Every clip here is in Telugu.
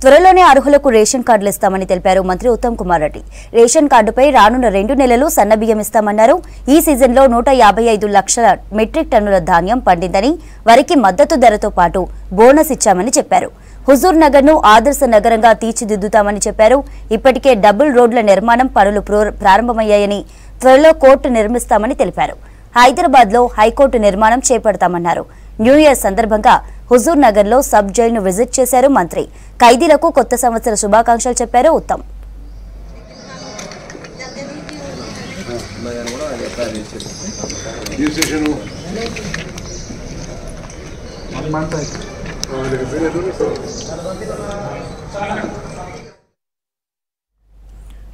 త్వరలోనే అర్హులకు రేషన్ కార్డులు ఇస్తామని తెలిపారు మంత్రి ఉత్తమ్ కుమార్ రెడ్డి. రేషన్ కార్డుపై రానున్న 2 నెలలు సన్నబియ్యం ఇస్తామన్నారు. ఈ సీజన్లో 155 లక్షల మెట్రిక్ టన్నుల ధాన్యం పండిందని, వరికి మద్దతు ధరతో పాటు బోనస్ ఇచ్చామని చెప్పారు. హుజూర్ నగర్ ను ఆదర్శ నగరంగా తీర్చిదిద్దుతామని చెప్పారు. ఇప్పటికే డబుల్ రోడ్ల నిర్మాణం పనులు ప్రారంభమయ్యాయని, త్వరలో కోర్టు నిర్మిస్తామని తెలిపారు. హైదరాబాద్ లో హైకోర్టు నిర్మాణం చేపడతామన్నారు. న్యూ ఇయర్ సందర్భంగా హుజూర్ నగర్ లో సబ్ జైలును విజిట్ చేశారు మంత్రి. ఖైదీలకు కొత్త సంవత్సర శుభాకాంక్షలు చెప్పారు ఉత్తమ్.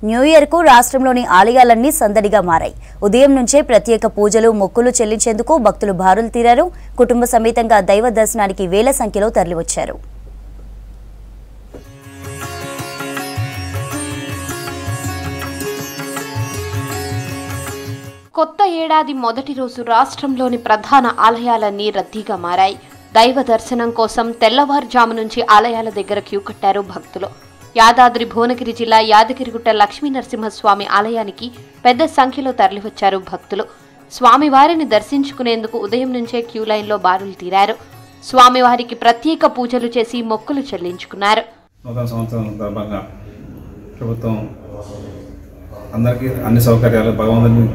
న్యూ ఇయర్ కు రాష్ట్రంలోని ఆలయాలన్నీ సందడిగా మారాయి. ఉదయం నుంచే ప్రత్యేక పూజలు, మొక్కులు చెల్లించేందుకు భక్తులు బారులు తీరారు. కుటుంబ సమేతంగా దైవ దర్శనానికి వేల సంఖ్యలో తరలివచ్చారు. కొత్త ఏడాది మొదటి రోజు రాష్ట్రంలోని ప్రధాన ఆలయాలన్నీ రద్దీగా మారాయి. దైవ దర్శనం కోసం తెల్లవారుజాము నుంచి ఆలయాల దగ్గర క్యూ కట్టారు భక్తులు. యాదాద్రి భువనగిరి జిల్లా యాదగిరిగుట్ట లక్ష్మీ నరసింహస్వామి ఆలయానికి పెద్ద సంఖ్యలో తరలివచ్చారు భక్తులు. స్వామివారిని దర్శించుకునేందుకు ఉదయం నుంచే క్యూ లైన్లో బారులు తీరారు. స్వామివారికి ప్రత్యేక పూజలు చేసి మొక్కులు చెల్లించుకున్నారు. నూతన సంవత్సరం సందర్భంగా ప్రభుత్వం అందరికీ అన్ని సౌకర్యాలు, భగవంతుని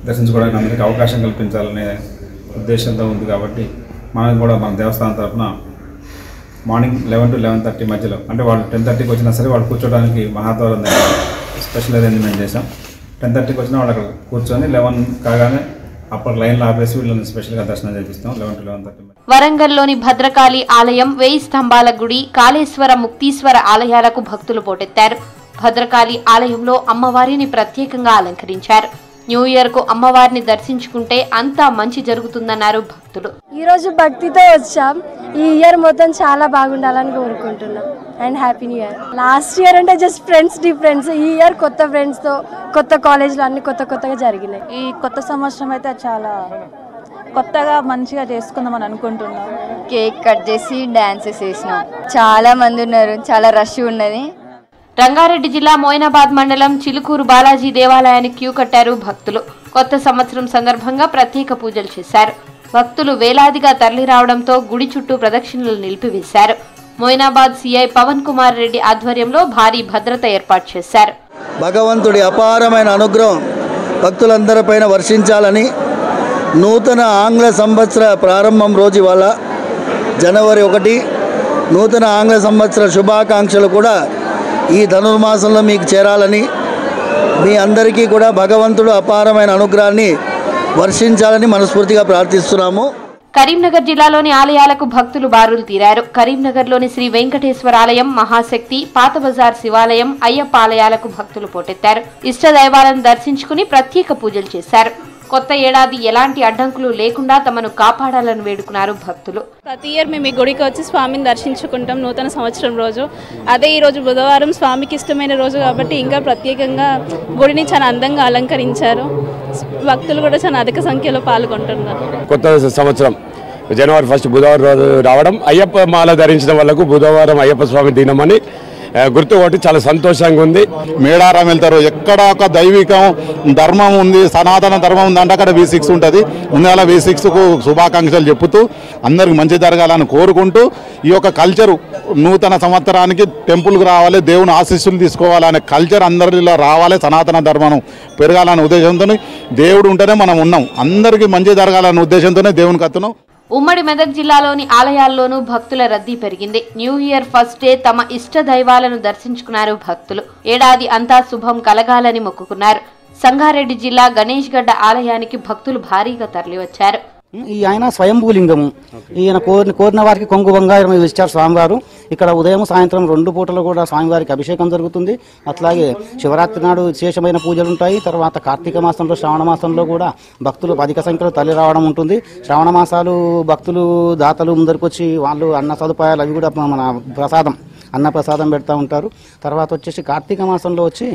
దర్శించుకోవడానికి అందరికీ అవకాశం కల్పించాలనే ఉద్దేశంతో ఉంది. కాబట్టి మనం కూడా మన దేవస్థానం తరఫున మార్నింగ్ 11 to 11:30 మధ్యలో, అంటే వాళ్ళు 10:30కి వచ్చినా సరే వాళ్ళు కూర్చోడానికి మహాద్వారం దగ్గర స్పెషల్ అరేంజ్మెంట్ చేసాం. 10:30కి వచ్చినా వాళ్ళు అక్కడ కూర్చొని 11 కాగానే అప్పటి లైన్లో ఆపేసి వీళ్ళని స్పెషల్గా దర్శనం చేపిస్తాం. 11 to 11:30. వరంగల్లోని భద్రకాళి ఆలయం, 1000 స్తంభాల గుడి, కాళేశ్వర, ముక్తీశ్వర ఆలయాలకు భక్తులు పోటెత్తారు. భద్రకాళి ఆలయంలో అమ్మవారిని ప్రత్యేకంగా అలంకరించారు. న్యూ ఇయర్ కు అమ్మవారిని దర్శించుకుంటే అంతా మంచి జరుగుతుందన్నారు భక్తులు. ఈ రోజు భక్తితో వచ్చాం. ఈ ఇయర్ మొత్తం చాలా బాగుండాలని కోరుకుంటున్నాం. And happy new year. Last year అంటే జస్ట్ ఫ్రెండ్స్ డిఫరెన్స్, ఈ ఇయర్ కొత్త ఫ్రెండ్స్ తో, కొత్త కాలేజ్లో అన్ని కొత్తగా జరిగినాయి. ఈ కొత్త సంవత్సరం అయితే చాలా కొత్తగా మంచిగా చేసుకుందామని అనుకుంటున్నాం. కేక్ కట్ చేసి డాన్సెస్ చేసినాం. చాలా మంది ఉన్నారు, చాలా రష్ ఉన్నది. రంగారెడ్డి జిల్లా మోయినాబాద్ మండలం చిలుకూరు బాలాజీ దేవాలయానికి క్యూ కట్టారు భక్తులు. కొత్త సంవత్సరం సందర్భంగా ప్రత్యేక పూజలు చేశారు. భక్తులు వేలాదిగా తరలి రావడంతో గుడి చుట్టూ ప్రదక్షిణలు నిలిపివేశారు. మోయినాబాద్ సిఐ పవన్ కుమార్ రెడ్డి ఆధ్వర్యంలో భారీ భద్రత ఏర్పాటు చేశారు. భగవంతుడి అపారమైన అనుగ్రహం భక్తులందరిపైన వర్షించాలని నూతన ఆంగ్ల సంవత్సర ప్రారంభం రోజు ఇవాళ జనవరి 1. నూతన ఆంగ్ల సంవత్సర శుభాకాంక్షలు కూడా ఈ ధనుర్మాసంలో మీకు చేరాలని, మీ అందరికీ కూడా భగవంతుడు అపారమైన అనుగ్రహాన్ని వర్షించాలని మనస్ఫూర్తిగా ప్రార్థిస్తున్నాము. కరీంనగర్ జిల్లాలోని ఆలయాలకు భక్తులు బారులు తీరారు. కరీంనగర్లోని శ్రీ వెంకటేశ్వర ఆలయం, మహాశక్తి, పాత బజార్ శివాలయం, అయ్యప్ప ఆలయాలకు భక్తులు పోటెత్తారు. ఇష్ట దైవాలను దర్శించుకుని ప్రత్యేక పూజలు చేశారు. కొత్త ఏడాది ఎలాంటి అడ్డంకులు లేకుండా తమను కాపాడాలని వేడుకున్నారు భక్తులు. ప్రతి ఇయర్ మేము ఈ గుడికి వచ్చి స్వామిని దర్శించుకుంటాం నూతన సంవత్సరం రోజు. అదే ఈ రోజు బుధవారం స్వామికి ఇష్టమైన రోజు కాబట్టి ఇంకా ప్రత్యేకంగా గుడిని చాలా అందంగా అలంకరించారు. భక్తులు కూడా చాలా అధిక సంఖ్యలో పాల్గొంటున్నారు. కొత్త సంవత్సరం జనవరి 1 బుధవారం రోజు రావడం, అయ్యప్ప మాల ధరించిన వాళ్లకు బుధవారం అయ్యప్ప స్వామి దినమని గుర్తు ఒకటి చాలా సంతోషంగా ఉంది. మేడారం వెళ్తారు, ఎక్కడ ఒక దైవికం ధర్మం ఉంది, సనాతన ధర్మం ఉందంటే అక్కడ V6 ఉంటుంది. ముందుగా V6కు శుభాకాంక్షలు చెప్పుతూ అందరికి మంచి జరగాలని కోరుకుంటూ, ఈ యొక్క కల్చరు నూతన సంవత్సరానికి టెంపుల్కి రావాలి, దేవుని ఆశీస్సులు తీసుకోవాలనే కల్చర్ అందరిలో రావాలి, సనాతన ధర్మం పెరగాలనే ఉద్దేశంతో, దేవుడు ఉంటేనే మనం ఉన్నాం, అందరికీ మంచి జరగాలనే ఉద్దేశంతోనే దేవునికి అత్తున్నాం. ఉమ్మడి మెదక్ జిల్లాలోని ఆలయాల్లోనూ భక్తుల రద్దీ పెరిగింది. న్యూ ఇయర్ ఫస్ట్ డే తమ ఇష్ట దైవాలను దర్శించుకున్నారు భక్తులు. ఏడాది అంతా శుభం కలగాలని మొక్కుకున్నారు. సంగారెడ్డి జిల్లా గణేష్ గడ్డ ఆలయానికి భక్తులు భారీగా తరలివచ్చారు. ఈ ఆయన స్వయంభూలింగము, ఈయన కోరిన వారికి కొంగు బంగారం ఇచ్చారు స్వామివారు. ఇక్కడ ఉదయం సాయంత్రం 2 పూటలు కూడా స్వామివారికి అభిషేకం జరుగుతుంది. అట్లాగే శివరాత్రి నాడు విశేషమైన పూజలు ఉంటాయి. తర్వాత కార్తీక మాసంలో, శ్రావణ మాసంలో కూడా భక్తులు అధిక సంఖ్యలో తరలి రావడం ఉంటుంది. శ్రావణ మాసాలు భక్తులు దాతలు ముందరికి వచ్చి వాళ్ళు అన్న సదుపాయాలు అవి కూడా మన అన్నప్రసాదం పెడతా ఉంటారు. తర్వాత వచ్చేసి కార్తీక మాసంలో వచ్చి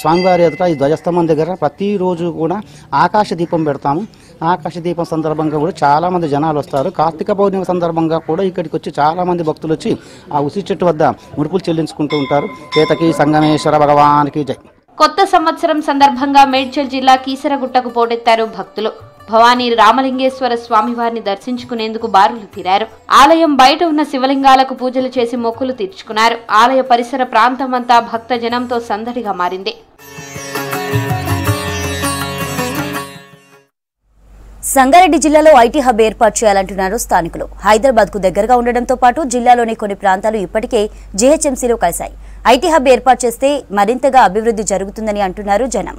స్వామివారి ఎదుట ఈ ధ్వజస్తంభం దగ్గర ప్రతిరోజు కూడా ఆకాశ దీపం పెడతాము. ఆకాశ దీపం సందర్భంగా కూడా చాలా మంది జనాలు వస్తారు. కార్తీక పౌర్ణమి సందర్భంగా కూడా ఇక్కడికి వచ్చి చాలా మంది భక్తులు వచ్చి ఆ ఉసిరి చెట్టు వద్ద ముడుపులు చెల్లించుకుంటూ ఉంటారు. కేతకి సంగమేశ్వర భగవానికి జై. కొత్త సంవత్సరం సందర్భంగా మేడ్చల్ జిల్లా కీసరగుట్టకు పోటెత్తారు భక్తులు. భవానీ రామలింగేశ్వర స్వామివారిని దర్శించుకునేందుకు బారులు తీరారు. ఆలయం బయట ఉన్న శివలింగాలకు పూజలు చేసి మొక్కులు తీర్చుకున్నారు. ఆలయ పరిసర ప్రాంతమంతా భక్త జనంతో సందడిగా మారింది. సంగారెడ్డి జిల్లాలో ఐటీ హబ్ ఏర్పాటు చేయాలంటున్నారు స్థానికులు. హైదరాబాద్ కు దగ్గరగా ఉండడంతో పాటు జిల్లాలోని కొన్ని ప్రాంతాలు ఇప్పటికే జీహెచ్ఎంసీలో కలిశాయి. ఐటీ హబ్ ఏర్పాటు చేస్తే మరింతగా అభివృద్ధి జరుగుతుందని అంటున్నారు జనం.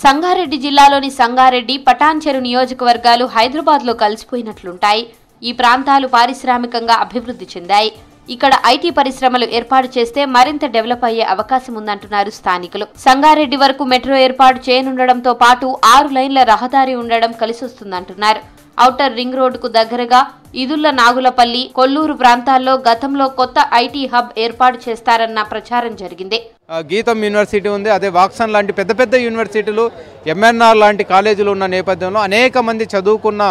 సంగారెడ్డి జిల్లాలోని సంగారెడ్డి, పటాన్చెరు నియోజకవర్గాలు హైదరాబాద్లో కలిసిపోయినట్లుంటాయి. ఈ ప్రాంతాలు పారిశ్రామికంగా అభివృద్ధి చెందాయి. ఇక్కడ ఐటీ పరిశ్రమలు ఏర్పాటు చేస్తే మరింత డెవలప్ అయ్యే అవకాశం ఉందంటున్నారు స్థానికులు. సంగారెడ్డి వరకు మెట్రో ఏర్పాటు చేయనుండడంతో పాటు 6 లైన్ల రహదారి ఉండడం కలిసొస్తుందంటున్నారు. ఔటర్ రింగ్ రోడ్డుకు దగ్గరగా ఇదుళ్ల నాగులపల్లి, కొల్లూరు ప్రాంతాల్లో గతంలో కొత్త ఐటీ హబ్ ఏర్పాటు చేస్తారన్న ప్రచారం జరిగింది. గీతం యూనివర్సిటీ ఉంది, అదే వాక్సన్ లాంటి పెద్ద పెద్ద యూనివర్సిటీలు, ఎంఎన్ఆర్ లాంటి కాలేజీలు ఉన్న నేపథ్యంలో అనేక మంది చదువుకున్న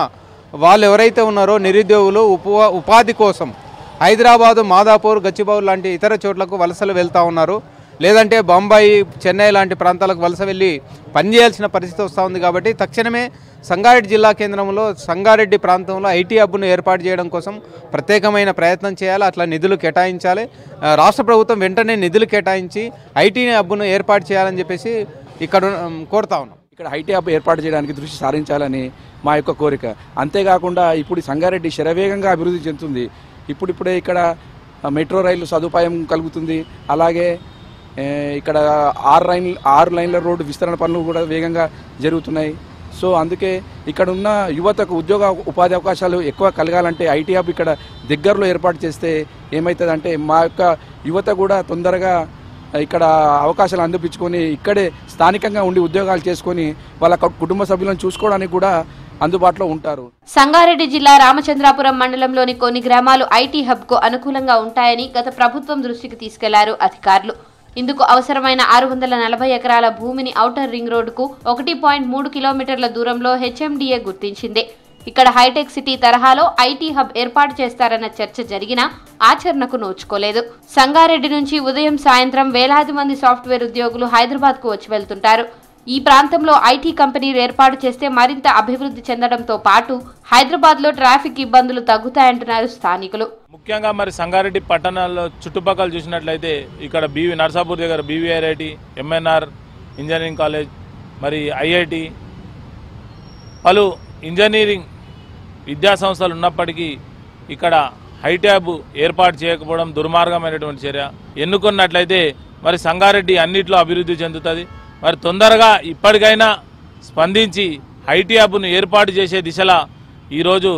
వాళ్ళు ఎవరైతే ఉన్నారో నిరుద్యోగులు ఉపాధి కోసం హైదరాబాదు, మాదాపూర్, గచ్చిబౌలి లాంటి ఇతర చోట్లకు వలసలు వెళ్తూ ఉన్నారు. లేదంటే బొంబాయి, చెన్నై లాంటి ప్రాంతాలకు వలస వెళ్ళి పనిచేయాల్సిన పరిస్థితి వస్తూ ఉంది. కాబట్టి తక్షణమే సంగారెడ్డి జిల్లా కేంద్రంలో సంగారెడ్డి ప్రాంతంలో ఐటీ హబ్ను ఏర్పాటు చేయడం కోసం ప్రత్యేకమైన ప్రయత్నం చేయాలి. అట్లా నిధులు కేటాయించాలి. రాష్ట్ర ప్రభుత్వం వెంటనే నిధులు కేటాయించి ఐటీ హబ్ను ఏర్పాటు చేయాలని చెప్పేసి ఇక్కడ కోరుతా ఉన్నాం. ఇక్కడ ఐటీ హబ్ ఏర్పాటు చేయడానికి దృష్టి సారించాలని మా యొక్క కోరిక. అంతేకాకుండా ఇప్పుడు సంగారెడ్డి శరవేగంగా అభివృద్ధి చెందుతుంది. ఇప్పుడిప్పుడే ఇక్కడ మెట్రో రైలు సదుపాయం కలుగుతుంది. అలాగే ఇక్కడ 6 లైన్ల రోడ్డు విస్తరణ పనులు కూడా వేగంగా జరుగుతున్నాయి. సో అందుకే ఇక్కడ ఉన్న యువతకు ఉపాధి అవకాశాలు ఎక్కువ కలగాలంటే ఐటీ హబ్ ఇక్కడ దగ్గరలో ఏర్పాటు చేస్తే ఏమవుతుందంటే మా యొక్క యువత కూడా తొందరగా ఇక్కడ అవకాశాలు అందిపించుకొని ఇక్కడే స్థానికంగా ఉండి ఉద్యోగాలు చేసుకొని వాళ్ళ కుటుంబ సభ్యులను చూసుకోవడానికి కూడా అందుబాటులో ఉంటారు. సంగారెడ్డి జిల్లా రామచంద్రాపురం మండలంలోని కొన్ని గ్రామాలు ఐటీ హబ్ కు అనుకూలంగా ఉంటాయని గత ప్రభుత్వం దృష్టికి తీసుకెళ్లారు అధికారులు. ఇందుకు అవసరమైన 640 ఎకరాల భూమిని ఔటర్ రింగ్ రోడ్డుకు 1.3 కిలోమీటర్ల దూరంలో హెచ్ఎండిఏ గుర్తించింది. ఇక్కడ హైటెక్ సిటీ తరహాలో ఐటీ హబ్ ఏర్పాటు చేస్తారన్న చర్చ జరిగినా ఆచరణకు నోచుకోలేదు. సంగారెడ్డి నుంచి ఉదయం సాయంత్రం వేలాది మంది సాఫ్ట్వేర్ ఉద్యోగులు హైదరాబాద్ కు వచ్చి వెళ్తుంటారు. ఈ ప్రాంతంలో ఐటీ కంపెనీలు ఏర్పాటు చేస్తే మరింత అభివృద్ధి చెందడంతో పాటు హైదరాబాద్ లో ట్రాఫిక్ ఇబ్బందులు తగ్గుతాయంటున్నారు స్థానికులు. ముఖ్యంగా మరి సంగారెడ్డి పట్టణాల్లో చుట్టుపక్కల చూసినట్లయితే ఇక్కడ నర్సాపూర్ దగ్గర BVIT, MNR ఇంజనీరింగ్ కాలేజ్, మరి IIT, పలు ఇంజనీరింగ్ విద్యా సంస్థలు ఉన్నప్పటికీ ఇక్కడ ఐటీ హబ్ ఏర్పాటు చేయకపోవడం దుర్మార్గమైనటువంటి చర్య. ఎన్నుకున్నట్లయితే మరి సంగారెడ్డి అన్నిట్లో అభివృద్ధి చెందుతుంది. మరి తొందరగా ఇప్పటికైనా స్పందించి ఐటీ హబ్ను ఏర్పాటు చేసే దిశలా ఈరోజు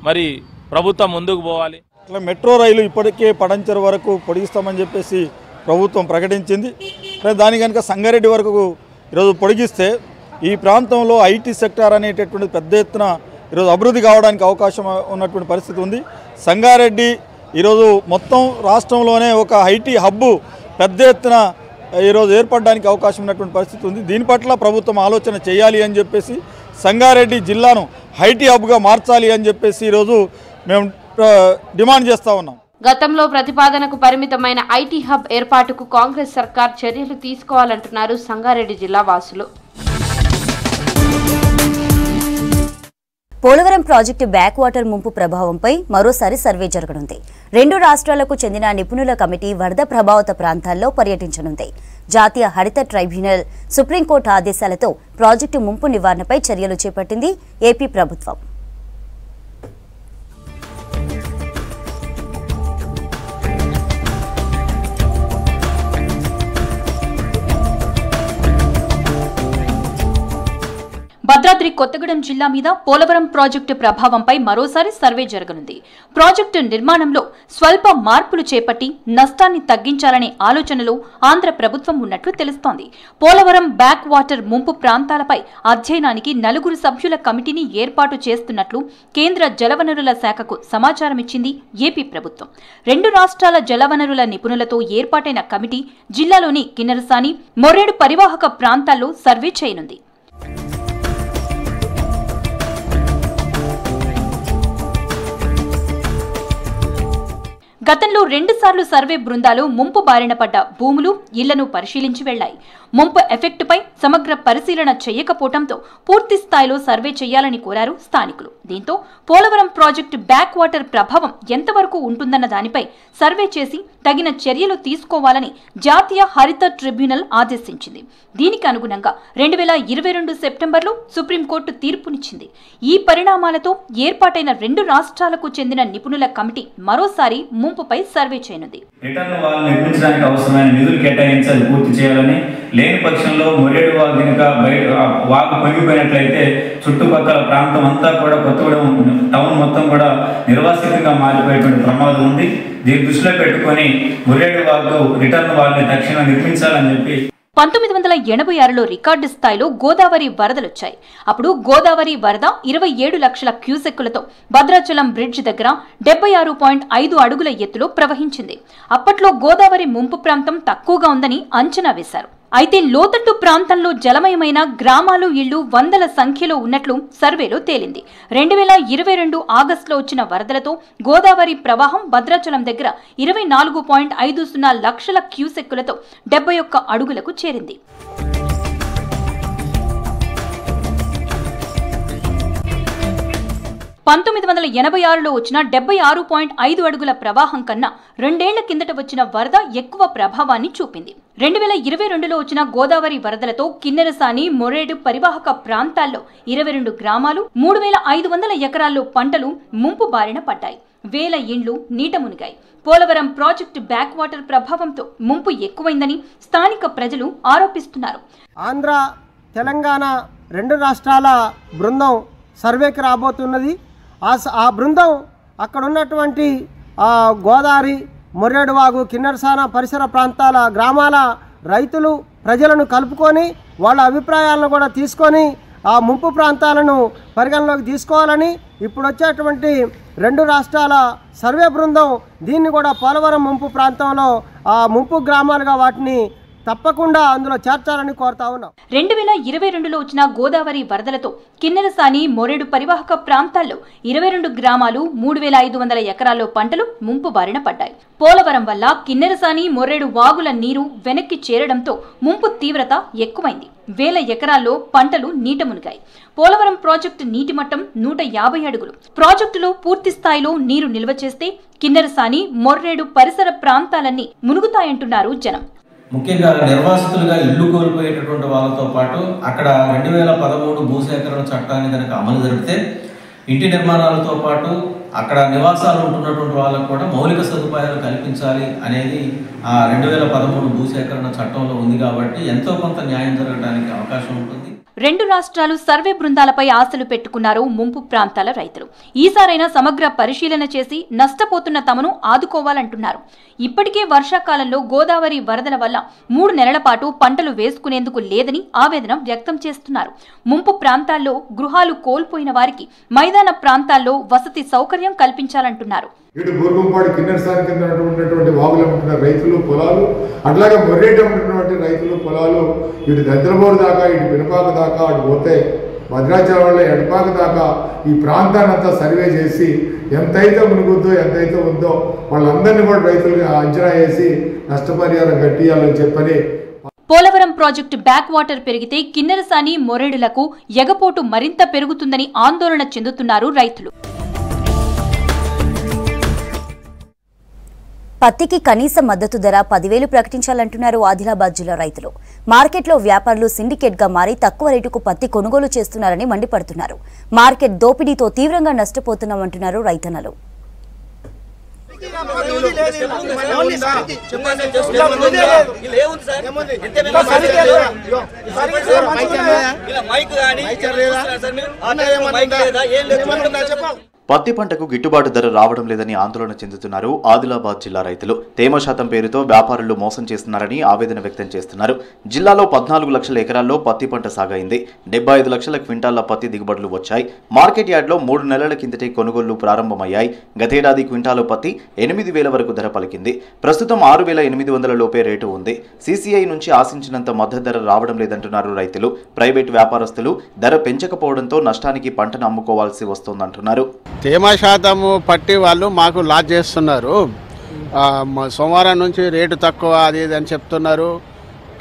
మరి ప్రభుత్వం ముందుకు పోవాలి. ఇట్లా మెట్రో రైలు ఇప్పటికే పడంచెరు వరకు పొడిగిస్తామని చెప్పేసి ప్రభుత్వం ప్రకటించింది. దాని కనుక సంగారెడ్డి వరకు ఈరోజు పొడిగిస్తే ఈ ప్రాంతంలో ఐటీ సెక్టార్ అనేటటువంటి పెద్ద ఎత్తున ఈరోజు అభివృద్ధి కావడానికి అవకాశం ఉన్నటువంటి పరిస్థితి ఉంది. సంగారెడ్డి ఈరోజు మొత్తం రాష్ట్రంలోనే ఒక ఐటీ హబ్బు పెద్ద ఎత్తున ఈరోజు ఏర్పడడానికి అవకాశం ఉన్నటువంటి పరిస్థితి ఉంది. దీని పట్ల ప్రభుత్వం ఆలోచన చేయాలి అని చెప్పేసి సంగారెడ్డి జిల్లాను ఐటీ హబ్గా మార్చాలి అని చెప్పేసి ఈరోజు మేము డిమాండ్ చేస్తూ ఉన్నాం. గతంలో ప్రతిపాదనకు పరిమితమైన ఐటీ హబ్ ఏర్పాటుకు కాంగ్రెస్ సర్కార్ చర్యలు తీసుకోవాలంటున్నారు సంగారెడ్డి జిల్లా వాసులు. పోలవరం ప్రాజెక్టు బ్యాక్ వాటర్ ముంపు ప్రభావంపై మరోసారి సర్వే జరగనుంది. 2 రాష్ట్రాలకు చెందిన నిపుణుల కమిటీ వరద ప్రభావిత ప్రాంతాల్లో పర్యటించనుంది. జాతీయ హరిత ట్రైబ్యునల్, సుప్రీంకోర్టు ఆదేశాలతో ప్రాజెక్టు ముంపు నివారణపై చర్యలు చేపట్టింది ఏపీ ప్రభుత్వం. భద్రాద్రి కొత్తగూడెం జిల్లా మీద పోలవరం ప్రాజెక్టు ప్రభావంపై మరోసారి సర్వే జరగనుంది. ప్రాజెక్టు నిర్మాణంలో స్వల్ప మార్పులు చేపట్టి నష్టాన్ని తగ్గించాలనే ఆలోచనలో ఆంధ్ర ప్రభుత్వం ఉన్నట్లు తెలుస్తోంది. పోలవరం బ్యాక్ వాటర్ ముంపు ప్రాంతాలపై అధ్యయనానికి 4 సభ్యుల కమిటీని ఏర్పాటు చేస్తున్నట్లు కేంద్ర జలవనరుల శాఖకు సమాచారం ఇచ్చింది ఏపీ ప్రభుత్వం. 2 రాష్ట్రాల జలవనరుల నిపుణులతో ఏర్పాటైన కమిటీ జిల్లాలోని కిన్నెరసాని, మొర్రేడు పరివాహక ప్రాంతాల్లో సర్వే చేయనుంది. గతంలో 2 సార్లు సర్వే బృందాలు ముంపు బారిన పడ్డ భూములు, ఇళ్లను పరిశీలించి వెళ్లాయి. ముంపు ఎఫెక్టుపై సమగ్ర పరిశీలన చేయకపోవడంతో పూర్తి స్థాయిలో సర్వే చేయాలని కోరారు స్థానికులు. దీంతో పోలవరం ప్రాజెక్టు బ్యాక్ వాటర్ ప్రభావం ఎంతవరకు ఉంటుందన్న దానిపై సర్వే చేసి తగిన చర్యలు తీసుకోవాలని జాతీయ హరిత ట్రిబ్యునల్ ఆదేశించింది. దీనికి అనుగుణంగా 2022 సెప్టెంబర్లో సుప్రీంకోర్టు తీర్పునిచ్చింది. ఈ పరిణామాలతో ఏర్పాటైన 2 రాష్ట్రాలకు చెందిన నిపుణుల కమిటీ మరోసారి ముంపుపై సర్వే చేయనుంది. రిటర్న్ వాల్ నిర్మించడానికి అవసరమైన నిధులు కేటాయించాలి, పూర్తి చేయాలని. లేని పక్షంలో మొర్రేడు వాగు కనుక వాగు పొంగిపోయినట్లయితే చుట్టుపక్కల ప్రాంతం అంతా కూడా కొత్తగూడెం టౌన్ మొత్తం కూడా నిర్వాసితంగా మారిపోయేటువంటి ప్రమాదం ఉంది. దీన్ని దృష్టిలో పెట్టుకొని మొర్రేడు వాగు రిటర్న్ వాల్ని తక్షణం నిర్మించాలని చెప్పి 1986లో రికార్డు స్థాయిలో గోదావరి వరదలొచ్చాయి. అప్పుడు గోదావరి వరద 27 లక్షల క్యూసెక్కులతో భద్రాచలం బ్రిడ్జ్ దగ్గర 76.5 అడుగుల ఎత్తులో ప్రవహించింది. అప్పట్లో గోదావరి ముంపు ప్రాంతం తక్కువగా ఉందని అంచనా వేశారు. అయితే లోతట్టు ప్రాంతంలో జలమయమైన గ్రామాలు, ఇళ్లు వందల సంఖ్యలో ఉన్నట్లు సర్వేలో తేలింది. 2022 ఆగస్టులో వచ్చిన వరదలతో గోదావరి ప్రవాహం భద్రాచలం దగ్గర 24.50 లక్షల క్యూసెక్కులతో 71 అడుగులకు చేరింది. 1986లో వచ్చిన 76.5 అడుగుల ప్రవాహం కన్నా 2 ఏళ్ల కిందట వచ్చిన వరద ఎక్కువ ప్రభావాన్ని చూపింది. 2022లో వచ్చిన గోదావరి వరదలతో కిన్నెరసాని, మొర్రేడు పరివాహక ప్రాంతాల్లో 22 గ్రామాలు, 3500 ఎకరాల్లో పంటలు ముంపు బారిన పడ్డాయి. వేల ఇండ్లు నీట మునిగాయి. పోలవరం ప్రాజెక్టు బ్యాక్ వాటర్ ప్రభావంతో ముంపు ఎక్కువైందని స్థానిక ప్రజలు ఆరోపిస్తున్నారు. ఆంధ్ర, తెలంగాణ 2 రాష్ట్రాల బృందం సర్వేకి రాబోతున్నది. ఆ బృందం అక్కడ ఉన్నటువంటి గోదావరి, మొర్రేడు వాగు, కిన్నెరసాన పరిసర ప్రాంతాల గ్రామాల రైతులు, ప్రజలను కలుపుకొని వాళ్ళ అభిప్రాయాలను కూడా తీసుకొని ఆ ముంపు ప్రాంతాలను పరిగణలోకి తీసుకోవాలని ఇప్పుడు వచ్చేటువంటి 2 రాష్ట్రాల సర్వే బృందం దీన్ని కూడా పోలవరం ముంపు ప్రాంతంలో ఆ ముంపు గ్రామాలుగా వాటిని తప్పకుండా అందులో చేర్చాలని కోరుతా ఉన్నాం. 2022లో వచ్చిన గోదావరి వరదలతో కిన్నెరసాని, మొర్రేడు పరివాహక ప్రాంతాల్లో 22 గ్రామాలు, 3500 ఎకరాల్లో పంటలు ముంపు బారిన పడ్డాయి. పోలవరం వల్ల కిన్నెరసాని, మొర్రేడు వాగుల నీరు వెనక్కి చేరడంతో ముంపు తీవ్రత ఎక్కువైంది. వేల ఎకరాల్లో పంటలు నీట మునిగాయి. పోలవరం ప్రాజెక్టు నీటి మట్టం 150 అడుగులు. ప్రాజెక్టులో పూర్తి స్థాయిలో నీరు నిల్వ చేస్తే కిన్నెరసాని, మొర్రేడు పరిసర ప్రాంతాలన్నీ మునుగుతాయంటున్నారు జనం. ముఖ్యంగా నిర్వాసితులుగా ఇల్లు కోల్పోయేటటువంటి వాళ్ళతో పాటు అక్కడ 2013 భూసేకరణ చట్టాన్ని కనుక అమలు జరిపితే ఇంటి నిర్మాణాలతో పాటు అక్కడ నివాసాలు ఉంటున్నటువంటి వాళ్ళకు కూడా మౌలిక సదుపాయాలు కల్పించాలి అనేది ఆ 2013 భూసేకరణ చట్టంలో ఉంది. కాబట్టి ఎంతో కొంత న్యాయం జరగడానికి అవకాశం ఉంటుంది. 2 రాష్ట్రాలు సర్వే బృందాలపై ఆశలు పెట్టుకున్నారు ముంపు ప్రాంతాల రైతులు. ఈసారైనా సమగ్ర పరిశీలన చేసి నష్టపోతున్న తమను ఆదుకోవాలంటున్నారు. ఇప్పటికే వర్షాకాలంలో గోదావరి వరదల వల్ల 3 నెలల పాటు పంటలు వేసుకునేందుకు లేదని ఆవేదన వ్యక్తం చేస్తున్నారు. ముంపు ప్రాంతాల్లో గృహాలు కోల్పోయిన వారికి మైదాన ప్రాంతాల్లో వసతి సౌకర్యం కల్పించాలంటున్నారు. ఇటు బోర్గంపాడు, కిన్నెరసాని కింద ఉన్నటువంటి వాగులు ఉంటున్న రైతులు పొలాలు, అట్లాగే మొర్రేడు ఉంటున్నటువంటి రైతులు పొలాలు, ఇటు దద్దలబోరు దాకా, ఇటు పినపాక దాకా, అటు పోతే భద్రాచలం ఎడపాక దాకా ఈ ప్రాంతాన్ని అంతా సర్వే చేసి ఎంతైతే మునుగుద్దో, ఎంతైతే ఉందో వాళ్ళందరినీ కూడా రైతులుగా అంచనా వేసి నష్టపరిహారం కట్టియాలని చెప్పని. పోలవరం ప్రాజెక్టు బ్యాక్ వాటర్ పెరిగితే కిన్నెరసాని, మొర్రేడులకు ఎగపోటు మరింత పెరుగుతుందని ఆందోళన చెందుతున్నారు రైతులు. పత్తికి కనీస మద్దతు ధర 10,000 ప్రకటించాలంటున్నారు ఆదిలాబాద్ జిల్లా రైతులు. మార్కెట్లో వ్యాపారులు సిండికేట్ గా మారి తక్కువ రేటుకు పత్తి కొనుగోలు చేస్తున్నారని మండిపడుతున్నారు. మార్కెట్ దోపిడీతో తీవ్రంగా నష్టపోతున్నామంటున్నారు రైతన్నలు. పత్తి పంటకు గిట్టుబాటు ధర రావడం లేదని ఆందోళన చెందుతున్నారు ఆదిలాబాద్ జిల్లా రైతులు. తేమ శాతం పేరుతో వ్యాపారులు మోసం చేస్తున్నారని ఆవేదన వ్యక్తం చేస్తున్నారు. జిల్లాలో 14 లక్షల ఎకరాల్లో పత్తి పంట సాగైంది. 75 లక్షల క్వింటాళ్ల పత్తి దిగుబడులు వచ్చాయి. మార్కెట్ యార్డ్లో 3 నెలల కిందటే కొనుగోళ్లు ప్రారంభమయ్యాయి. గతేడాది క్వింటాలు పత్తి 8,000 వరకు ధర పలికింది. ప్రస్తుతం 6,800 లోపే రేటు ఉంది. సీసీఐ నుంచి ఆశించినంత మద్దతు ధర రావడం లేదంటున్నారు రైతులు. ప్రైవేటు వ్యాపారస్తులు ధర పెంచకపోవడంతో నష్టానికి పంటను అమ్ముకోవాల్సి వస్తోందంటున్నారు. తేమ శాతము పట్టి వాళ్ళు మాకు లాస్ చేస్తున్నారు. సోమవారం నుంచి రేటు తక్కువ అది ఇది అని చెప్తున్నారు.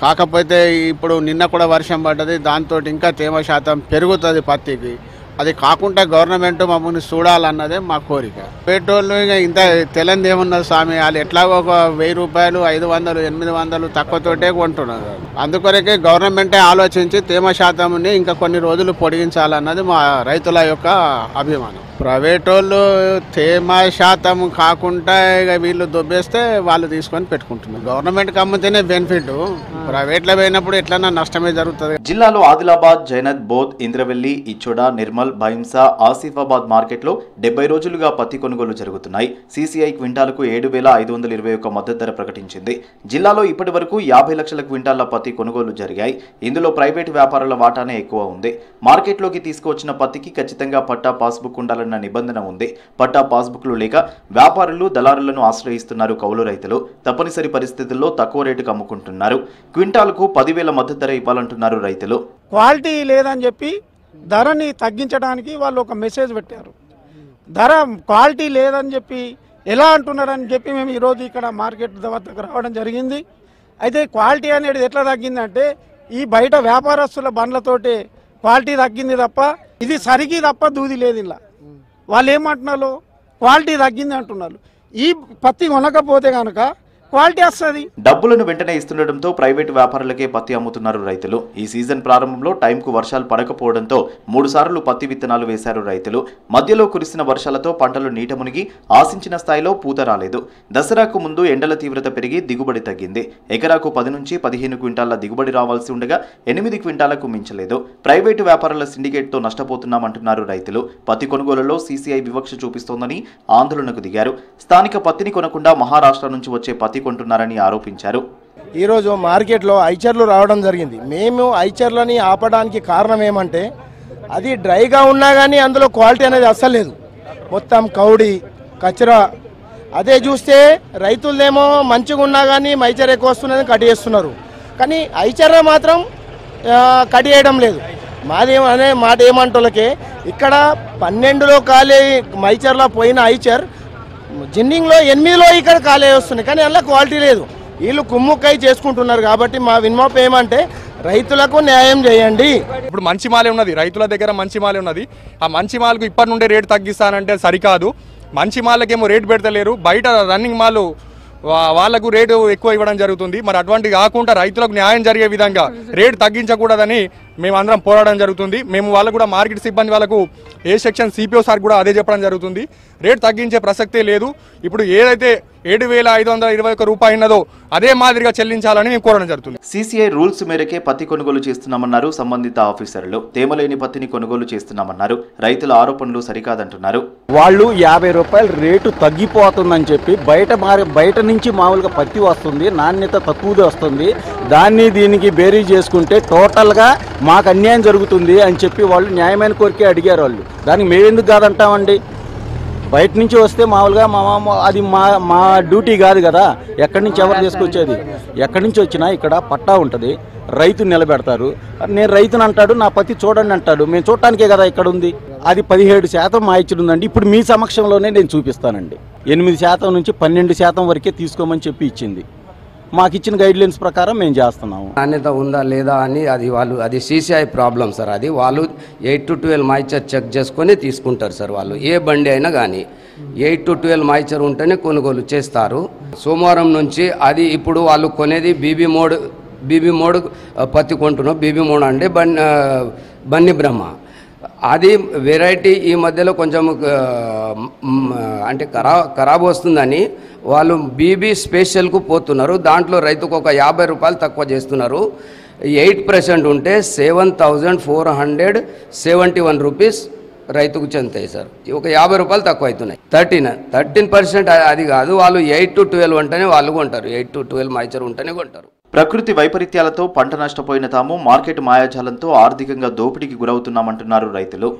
కాకపోతే ఇప్పుడు నిన్న కూడా వర్షం పడ్డది, దాంతో ఇంకా తేమ శాతం పెరుగుతుంది పత్తికి. అది కాకుండా గవర్నమెంట్ మమ్మల్ని చూడాలన్నదే మా కోరిక. పెట్రోల్ ఇంత తెలంది ఏమున్నది స్వామి, వాళ్ళు ఎట్లాగో ఒక 1000 రూపాయలు 500 800 తక్కువతోటే కొంటున్నారు. అందుకొరకే గవర్నమెంటే ఆలోచించి తేమ శాతంని ఇంకా కొన్ని రోజులు పొడిగించాలన్నది మా రైతుల యొక్క అభిమానం. ప్రైవేట్ వాళ్ళు తేమ శాతం కాకుండా ఇక వీళ్ళు దొబ్బేస్తే వాళ్ళు తీసుకొని పెట్టుకుంటున్నారు. గవర్నమెంట్కి అమ్మితేనే బెనిఫిట్, ప్రైవేట్లో పోయినప్పుడు ఎట్లన్నా నష్టమే జరుగుతుంది. జిల్లాలో ఆదిలాబాద్, జైనత్, బోధ్, ఇంద్రవెల్లి, ఇచ్చోడ, నిర్మల్, భైంసా, ఆసిఫాబాద్ మార్కెట్లో 70 రోజులుగా పత్తి కొనుగోలు జరుగుతున్నాయి. సీసీఐ క్వింటాలకు 7,521 మద్దతు ధర ప్రకటించింది. జిల్లాలో ఇప్పటి వరకు 50 లక్షల క్వింటాళ్ల పత్తి కొనుగోలు జరిగాయి. ఇందులో ప్రైవేటు వ్యాపారుల వాటానే ఎక్కువ ఉంది. మార్కెట్లోకి తీసుకువచ్చిన పత్తికి ఖచ్చితంగా పట్టా పాస్బుక్ ఉండాలని నిబంధన ఉంది. పట్టా పాస్బుక్లు లేక వ్యాపారులు, దళారులను ఆశ్రయిస్తున్నారు కౌలు రైతులు. తప్పనిసరి పరిస్థితుల్లో తక్కువ రేటుకు అమ్ముకుంటున్నారు. క్వింటాల్కు 10,000 మద్దతు ధర ఇవ్వాలంటున్నారు రైతులు. క్వాలిటీ లేదని చెప్పి ధరని తగ్గించడానికి వాళ్ళు ఒక మెసేజ్ పెట్టారు. ధర క్వాలిటీ లేదని చెప్పి ఎలా అంటున్నారని చెప్పి మేము ఈరోజు ఇక్కడ మార్కెట్ వద్దకు రావడం జరిగింది. అయితే క్వాలిటీ అనేది ఎట్లా తగ్గిందంటే ఈ బయట వ్యాపారస్తుల బండ్లతోటే క్వాలిటీ తగ్గింది తప్ప ఇది సరికి తప్ప దూది లేదు. ఇలా వాళ్ళు ఏమంటున్నారు, క్వాలిటీ తగ్గింది అంటున్నారు. ఈ పత్తి కొనకపోతే కనుక క్వాలిటీ వస్తుంది. డబ్బులను వెంటనే ఇస్తుండటంతో ప్రైవేటు వ్యాపారులకే పత్తి అమ్ముతున్నారు రైతులు. ఈ సీజన్ ప్రారంభంలో టైంకు వర్షాలు పడకపోవడంతో 3 సార్లు పత్తి విత్తనాలు వేశారు రైతులు. మధ్యలో కురిసిన వర్షాలతో పంటలు నీట మునిగి ఆశించిన స్థాయిలో పూత రాలేదు. దసరాకు ముందు ఎండల తీవ్రత పెరిగి దిగుబడి తగ్గింది. ఎకరాకు 10 నుంచి 15 క్వింటాళ్ల దిగుబడి రావాల్సి ఉండగా 8 క్వింటాలకు మించలేదు. ప్రైవేటు వ్యాపారుల సిండికేట్తో నష్టపోతున్నామంటున్నారు రైతులు. పత్తి కొనుగోలులో సీసీఐ వివక్ష చూపిస్తోందని ఆందోళనకు దిగారు. స్థానిక పత్తిని కొనకుండా మహారాష్ట్ర నుంచి వచ్చే పత్తి కొంటున్నారని ఆరోపించారు. ఈరోజు మార్కెట్లో ఐచర్లు రావడం జరిగింది. మేము ఐచర్లని ఆపడానికి కారణం ఏమంటే అది డ్రైగా ఉన్నా కానీ అందులో క్వాలిటీ అనేది అస్సలు లేదు. మొత్తం కౌడి కచరా. అదే చూస్తే రైతులదేమో మంచిగా ఉన్నా కానీ మైచర్ ఎక్కువ వస్తున్నది కట్ చేస్తున్నారు. కానీ ఐచర్ మాత్రం కట్ చేయడం లేదు. మాదేమనే మాట ఏమంటోళ్ళకే ఇక్కడ 12లో కాలే మైచర్లో పోయిన ఐచర్ జిన్నింగ్లో 8లో ఇక్కడ కాలే వస్తున్నాయి. కానీ అందులో క్వాలిటీ లేదు. వీళ్ళు కుమ్ముక్కై చేసుకుంటున్నారు. కాబట్టి మా విన్నపం ఏమంటే రైతులకు న్యాయం చేయండి. ఇప్పుడు మంచి మాలే ఉన్నది, రైతుల దగ్గర మంచి మాలే ఉన్నది. ఆ మంచి మాలకు ఇప్పటి నుండే రేటు తగ్గిస్తానంటే సరికాదు. మంచి మాలకేమో రేటు పెడతలేరు, బయట రన్నింగ్ మాలు వాళ్లకు రేటు ఎక్కువ ఇవ్వడం జరుగుతుంది. మరి అటువంటి కాకుండా రైతులకు న్యాయం జరిగే విధంగా రేటు తగ్గించకూడదని మేమందరం పోరాడడం జరుగుతుంది. మేము వాళ్ళకు కూడా మార్కెట్ సిబ్బంది వాళ్ళకు ఏ సెక్షన్ సిపిఓ సార్ కూడా అదే చెప్పడం జరుగుతుంది. రేటు తగ్గించే ప్రసక్తే లేదు. ఇప్పుడు ఏదైతే 7,521 రూపాయలు ఉన్నదో అదే మాదిరిగా చెల్లించాలని మేము కోరడం జరుగుతుంది. సీసీఐ రూల్స్ మేరకే పత్తి కొనుగోలు చేస్తున్నామన్నారు సంబంధిత ఆఫీసర్లు. తేమలేని పత్తిని కొనుగోలు చేస్తున్నామన్నారు. రైతుల ఆరోపణలు సరికాదంటున్నారు. వాళ్ళు 50 రూపాయలు రేటు తగ్గిపోతుందని చెప్పి బయట నుంచి మామూలుగా పత్తి వస్తుంది, నాణ్యత తక్కువది వస్తుంది. దాన్ని దీనికి బేరీ చేసుకుంటే టోటల్గా మాకు అన్యాయం జరుగుతుంది అని చెప్పి వాళ్ళు న్యాయమైన కోరికే అడిగారు. వాళ్ళు దానికి మేమెందుకు కాదంటామండి. బయట నుంచి వస్తే మామూలుగా అది మా డ్యూటీ కాదు కదా. ఎక్కడి నుంచి ఎవరు తీసుకొచ్చేది? ఎక్కడి నుంచి వచ్చినా ఇక్కడ పట్టా ఉంటుంది, రైతు నిలబెడతారు. నేను రైతుని అంటాడు, నా పత్తి చూడండి అంటాడు. మేము చూడటానికే కదా ఇక్కడ ఉంది. అది 17% మా ఇచ్చిందండి. ఇప్పుడు మీ సమక్షంలోనే నేను చూపిస్తానండి. 8% నుంచి 12% వరకే తీసుకోమని చెప్పి ఇచ్చింది. మాకు ఇచ్చిన గైడ్లైన్స్ ప్రకారం మేము చేస్తున్నాము. నాణ్యత ఉందా లేదా అని అది సీసీఐ ప్రాబ్లం సార్. అది వాళ్ళు 8 to 12 మాయిచర్ చెక్ చేసుకొని తీసుకుంటారు సార్. వాళ్ళు ఏ బండి అయినా కానీ 8 to 12 మాయిచర్ ఉంటేనే కొనుగోలు చేస్తారు. సోమవారం నుంచి అది ఇప్పుడు వాళ్ళు కొనేది బీబీ మోడ్ పత్తి కొంటున్నాం. బీబీ మోడ్ అంటే బన్నీ బ్రహ్మ. అది వెరైటీ ఈ మధ్యలో కొంచెం అంటే ఖరాబ్ వస్తుందని వాళ్ళు బీబీ స్పెషల్కు పోతున్నారు. దాంట్లో రైతుకు ఒక 50 రూపాయలు తక్కువ చేస్తున్నారు. 8% ఉంటే 7,471 రూపీస్ రైతుకు చెందుతాయి సార్. ఒక 50 రూపాయలు తక్కువ అవుతున్నాయి. 13% అది కాదు, వాళ్ళు 8 to 12 ఉంటేనే వాళ్ళు కొంటారు. 8 to 12 మాయిచర్ ఉంటేనే కొంటారు. ప్రకృతి వైపరీత్యాలతో పంట నష్టపోయిన తాము మార్కెట్ మాయాజాలంతో ఆర్థికంగా దోపిడీకి గురవుతున్నామంటున్నారు రైతులు.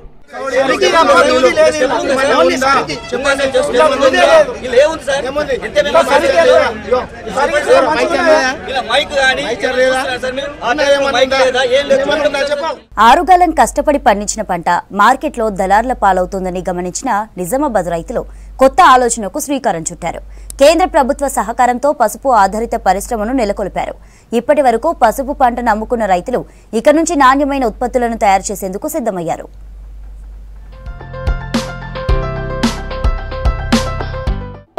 ఆరుగాలం కష్టపడి పండించిన పంట మార్కెట్లో దళార్ల పాలవుతోందని గమనించిన నిజామాబాద్ రైతులు కొత్త ఆలోచనకు శ్రీకారం చుట్టారు. కేంద్ర ప్రభుత్వ సహకారంతో పసుపు ఆధారిత పరిశ్రమను నెలకొల్పారు. ఇప్పటి వరకు పసుపు పంటను అమ్ముకున్న రైతులు ఇక నుంచి నాణ్యమైన ఉత్పత్తులను తయారు చేసేందుకు సిద్ధమయ్యారు.